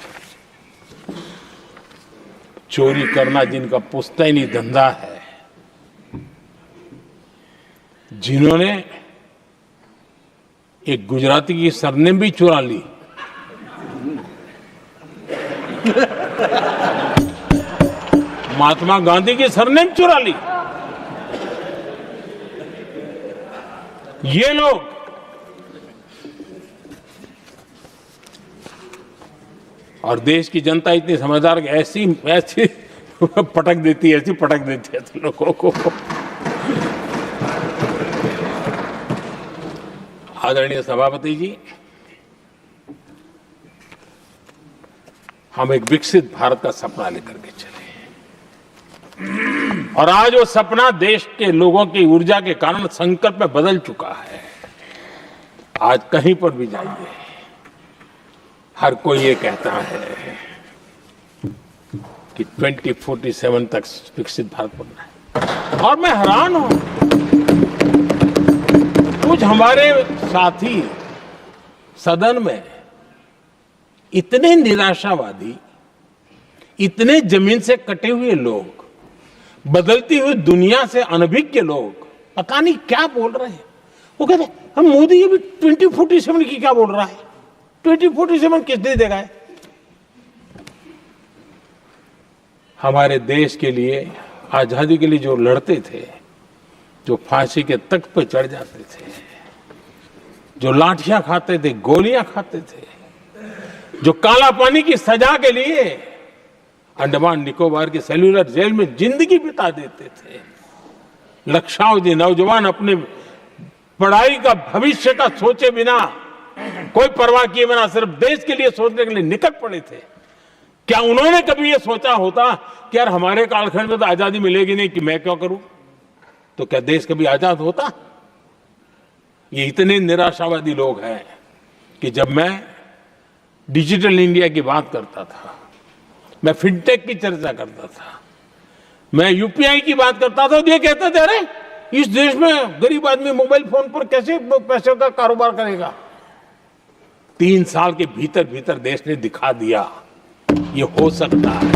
चोरी करना जिनका पुश्तैनी धंधा है, जिन्होंने एक गुजराती की सरनेम भी चुरा ली, महात्मा गांधी की सरनेम चुरा ली, ये लोग और देश की जनता इतनी समझदार कि ऐसी पटक देती है, ऐसी पटक देती है तो लोगों को। आदरणीय सभापति जी, हम एक विकसित भारत का सपना लेकर के चले, और आज वो सपना देश के लोगों की ऊर्जा के कारण संकल्प में बदल चुका है। आज कहीं पर भी जाइए, हर कोई ये कहता है कि 2047 तक विकसित भारत बनना है, और मैं हैरान हूं, कुछ हमारे साथी सदन में इतने निराशावादी, इतने जमीन से कटे हुए लोग, बदलती हुई दुनिया से अनभिज्ञ लोग पता नहीं क्या बोल रहे हैं। वो कहते हैं हम मोदी अभी 2047 की क्या बोल रहा है, 2047 किसने देगा है? हमारे देश के लिए, आजादी के लिए जो लड़ते थे, जो फांसी के तख्त पर चढ़ जाते थे, जो लाठियां खाते थे, गोलियां खाते थे, जो काला पानी की सजा के लिए अंडमान निकोबार की सेल्यूलर जेल में जिंदगी बिता देते थे, लक्षावधि नौजवान अपने पढ़ाई का भविष्य का सोचे बिना, कोई परवाह किए बिना सिर्फ देश के लिए सोचने के लिए निकल पड़े थे। क्या उन्होंने कभी ये सोचा होता कि यार हमारे कालखंड में तो आजादी मिलेगी नहीं, कि मैं क्यों करूं? तो क्या देश कभी आजाद होता? ये इतने निराशावादी लोग हैं कि जब मैं डिजिटल इंडिया की बात करता था, मैं फिनटेक की चर्चा करता था, मैं यूपीआई की बात करता था, तो ये कहते थे अरे इस देश में गरीब आदमी मोबाइल फोन पर कैसे पैसों का कारोबार करेगा। 3 साल के भीतर भीतर देश ने दिखा दिया ये हो सकता है।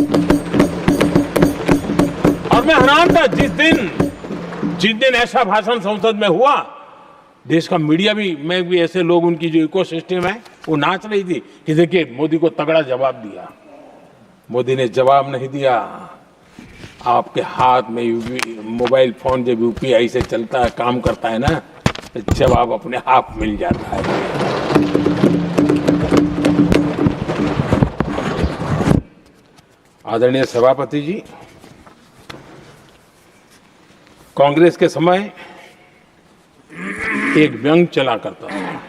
और मैं हैरान था जिस दिन ऐसा भाषण संसद में हुआ, देश का मीडिया भी, मैं भी, ऐसे लोग, उनकी जो इकोसिस्टम है वो नाच रही थी कि देखिए मोदी को तगड़ा जवाब दिया। मोदी ने जवाब नहीं दिया। आपके हाथ में मोबाइल फोन जब यूपीआई से चलता है, काम करता है ना, तो जवाब अपने आप मिल जाता है। आदरणीय सभापति जी, कांग्रेस के समय एक व्यंग चला करता था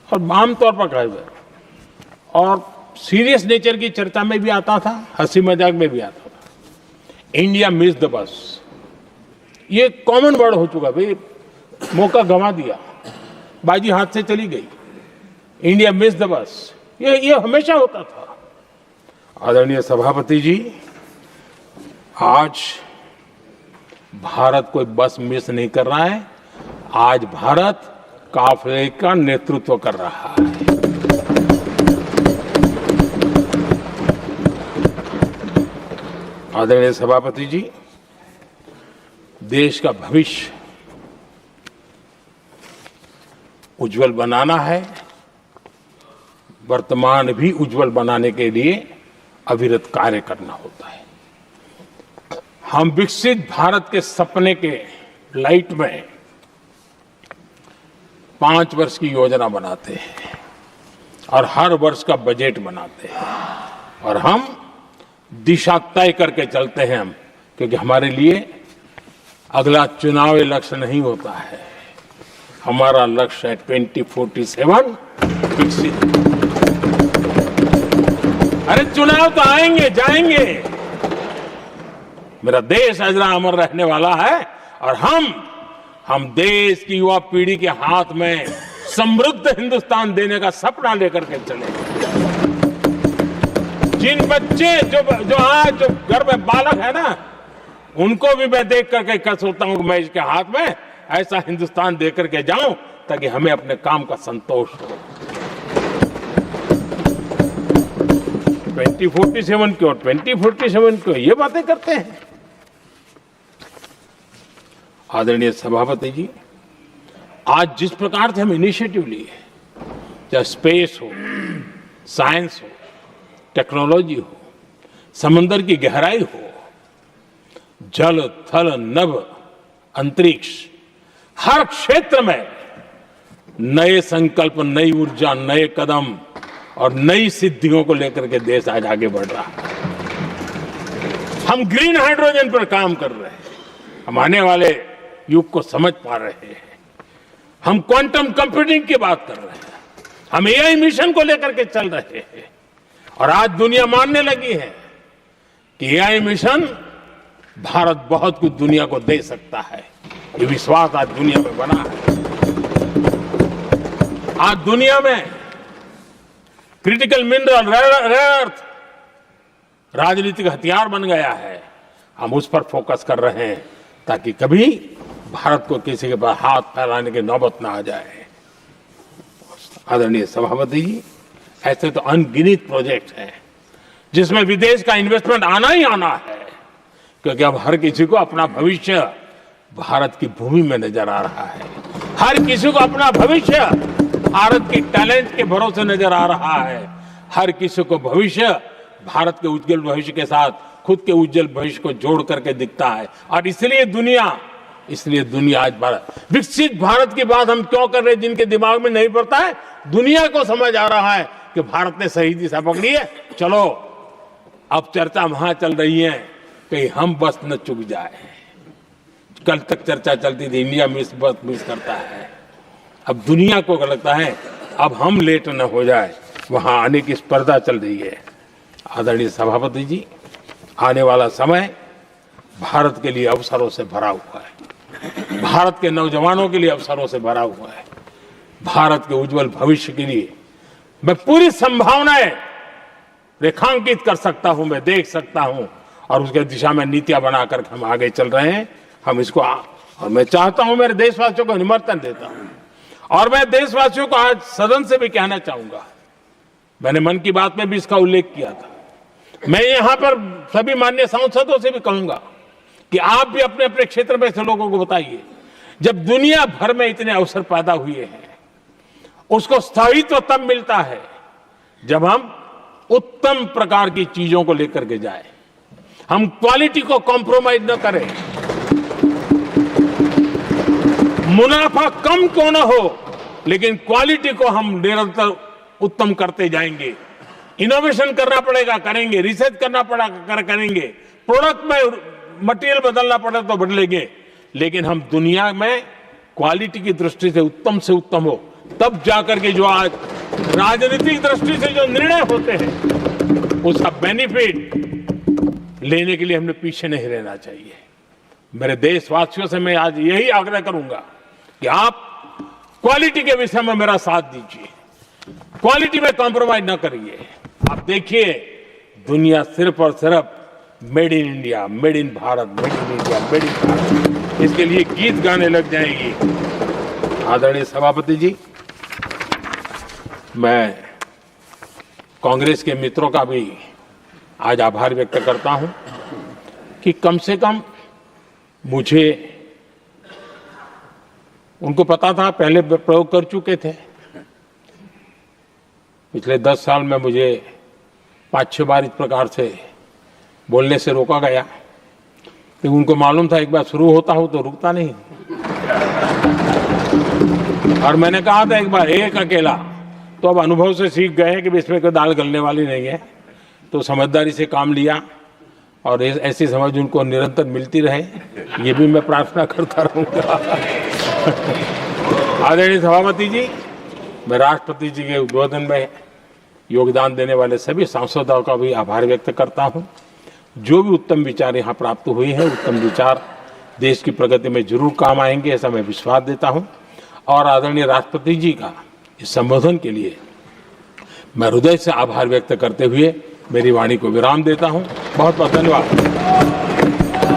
और आमतौर पर कहा गया और सीरियस नेचर की चर्चा में भी आता था, हंसी मजाक में भी आता था। इंडिया मिस द बस, ये कॉमन वर्ड हो चुका भाई, मौका गंवा दिया, बाजी हाथ से चली गई। इंडिया मिस द बस, ये हमेशा होता था। आदरणीय सभापति जी, आज भारत कोई बस मिस नहीं कर रहा है, आज भारत काफिले का नेतृत्व कर रहा है। आदरणीय सभापति जी, देश का भविष्य उज्जवल बनाना है, वर्तमान भी उज्जवल बनाने के लिए अविरत कार्य करना होता है। हम विकसित भारत के सपने के लाइट में 5 वर्ष की योजना बनाते हैं और हर वर्ष का बजट बनाते हैं और हम दिशा तय करके चलते हैं हम, क्योंकि हमारे लिए अगला चुनावी लक्ष्य नहीं होता है, हमारा लक्ष्य है 2047 विकसित। अरे चुनाव तो आएंगे जाएंगे, मेरा देश अजरा अमर रहने वाला है और हम देश की युवा पीढ़ी के हाथ में समृद्ध हिंदुस्तान देने का सपना लेकर के चले। जिन बच्चे जो आज जो घर में बालक है ना, उनको भी मैं देख करके कह सोचता हूं कि मैं इसके हाथ में ऐसा हिंदुस्तान दे करके जाऊं ताकि हमें अपने काम का संतोष हो। 2047 क्यों, 2047 क्यों, ये बातें करते हैं। आदरणीय सभापति जी, आज जिस प्रकार से हम इनिशिएटिव लिए, चाहे स्पेस हो, साइंस हो, टेक्नोलॉजी हो, समंदर की गहराई हो, जल थल नभ अंतरिक्ष, हर क्षेत्र में नए संकल्प, नई ऊर्जा, नए कदम और नई सिद्धियों को लेकर के देश आज आगे बढ़ रहा है। हम ग्रीन हाइड्रोजन पर काम कर रहे हैं, हम आने वाले युग को समझ पा रहे हैं। हम क्वांटम कंप्यूटिंग की बात कर रहे हैं, हम एआई मिशन को लेकर के चल रहे हैं और आज दुनिया मानने लगी है कि एआई मिशन भारत बहुत कुछ दुनिया को दे सकता है। ये विश्वास आज दुनिया में बना है। आज दुनिया में क्रिटिकल मिनरल, रेयर अर्थ राजनीतिक हथियार बन गया है। हम उस पर फोकस कर रहे हैं ताकि कभी भारत को किसी के पास हाथ फैलाने की नौबत ना आ जाए। आदरणीय सभापति जी, ऐसे तो अनगिनत प्रोजेक्ट हैं जिसमें विदेश का इन्वेस्टमेंट आना ही आना है, क्योंकि अब हर किसी को अपना भविष्य भारत की भूमि में नजर आ रहा है। हर किसी को अपना भविष्य भारत की टैलेंट के भरोसे नजर आ रहा है। हर किसी को भविष्य भारत के उज्जवल भविष्य के साथ खुद के उज्जवल भविष्य को जोड़ करके दिखता है। और इसलिए दुनिया आज भारत, विकसित भारत की बात हम क्यों कर रहे हैं, जिनके दिमाग में नहीं पड़ता है, दुनिया को समझ आ रहा है कि भारत ने सही दिशा पकड़ी है। चलो अब चर्चा वहां चल रही है कहीं हम बस न चुक जाए। कल तक चर्चा चलती थी इंडिया बस मिस करता है, अब दुनिया को लगता है अब हम लेट न हो जाए, वहां आने की स्पर्धा चल रही है। आदरणीय सभापति जी, आने वाला समय भारत के लिए अवसरों से भरा हुआ है, भारत के नौजवानों के लिए अवसरों से भरा हुआ है। भारत के उज्जवल भविष्य के लिए मैं पूरी संभावनाएं रेखांकित कर सकता हूं, मैं देख सकता हूं और उसके दिशा में नीतियां बनाकर हम आगे चल रहे हैं। हम इसको और मैं चाहता हूं, मेरे देशवासियों को निमंत्रण देता हूं और मैं देशवासियों को आज सदन से भी कहना चाहूंगा, मैंने मन की बात में भी इसका उल्लेख किया था, मैं यहां पर सभी माननीय सांसदों से भी कहूंगा कि आप भी अपने अपने क्षेत्र में ऐसे लोगों को बताइए। जब दुनिया भर में इतने अवसर पैदा हुए हैं, उसको स्थायित्व तब मिलता है जब हम उत्तम प्रकार की चीजों को लेकर के जाए, हम क्वालिटी को कॉम्प्रोमाइज न करें। मुनाफा कम क्यों न हो, लेकिन क्वालिटी को हम निरंतर उत्तम करते जाएंगे। इनोवेशन करना पड़ेगा, करेंगे। रिसर्च करना पड़ेगा, करेंगे। प्रोडक्ट में मटेरियल बदलना पड़े तो बदलेंगे, लेकिन हम दुनिया में क्वालिटी की दृष्टि से उत्तम हो, तब जाकर के जो आज राजनीतिक दृष्टि से जो निर्णय होते हैं उसका बेनिफिट लेने के लिए हमने पीछे नहीं रहना चाहिए। मेरे देशवासियों से मैं आज यही आग्रह करूंगा कि आप क्वालिटी के विषय में मेरा साथ दीजिए, क्वालिटी में कॉम्प्रोमाइज ना करिए। आप देखिए, दुनिया सिर्फ और सिर्फ made in India, made in Bharat, made in India, made in Bharat, इसके लिए गीत गाने लग जाएगी। आदरणीय सभापति जी, मैं कांग्रेस के मित्रों का भी आज आभार व्यक्त करता हूं कि कम से कम मुझे, उनको पता था, पहले प्रयोग कर चुके थे। पिछले 10 साल में मुझे 5-6 बार इस प्रकार से बोलने से रोका गया, तो उनको मालूम था एक बार शुरू होता हूं तो रुकता नहीं। और मैंने कहा था एक बार एक अकेला, तो अब अनुभव से सीख गए कि इसमें कोई दाल गलने वाली नहीं है, तो समझदारी से काम लिया और ऐसी समझ उनको निरंतर मिलती रहे, ये भी मैं प्रार्थना करता रहूंगा। आदरणीय सभापति जी, मैं राष्ट्रपति जी के उद्बोधन में योगदान देने वाले सभी सांसदों का भी आभार व्यक्त करता हूं। जो भी उत्तम विचार यहाँ प्राप्त हुए हैं, उत्तम विचार देश की प्रगति में जरूर काम आएंगे, ऐसा मैं विश्वास देता हूं। और आदरणीय राष्ट्रपति जी का इस संबोधन के लिए मैं हृदय से आभार व्यक्त करते हुए मेरी वाणी को विराम देता हूं। बहुत बहुत धन्यवाद।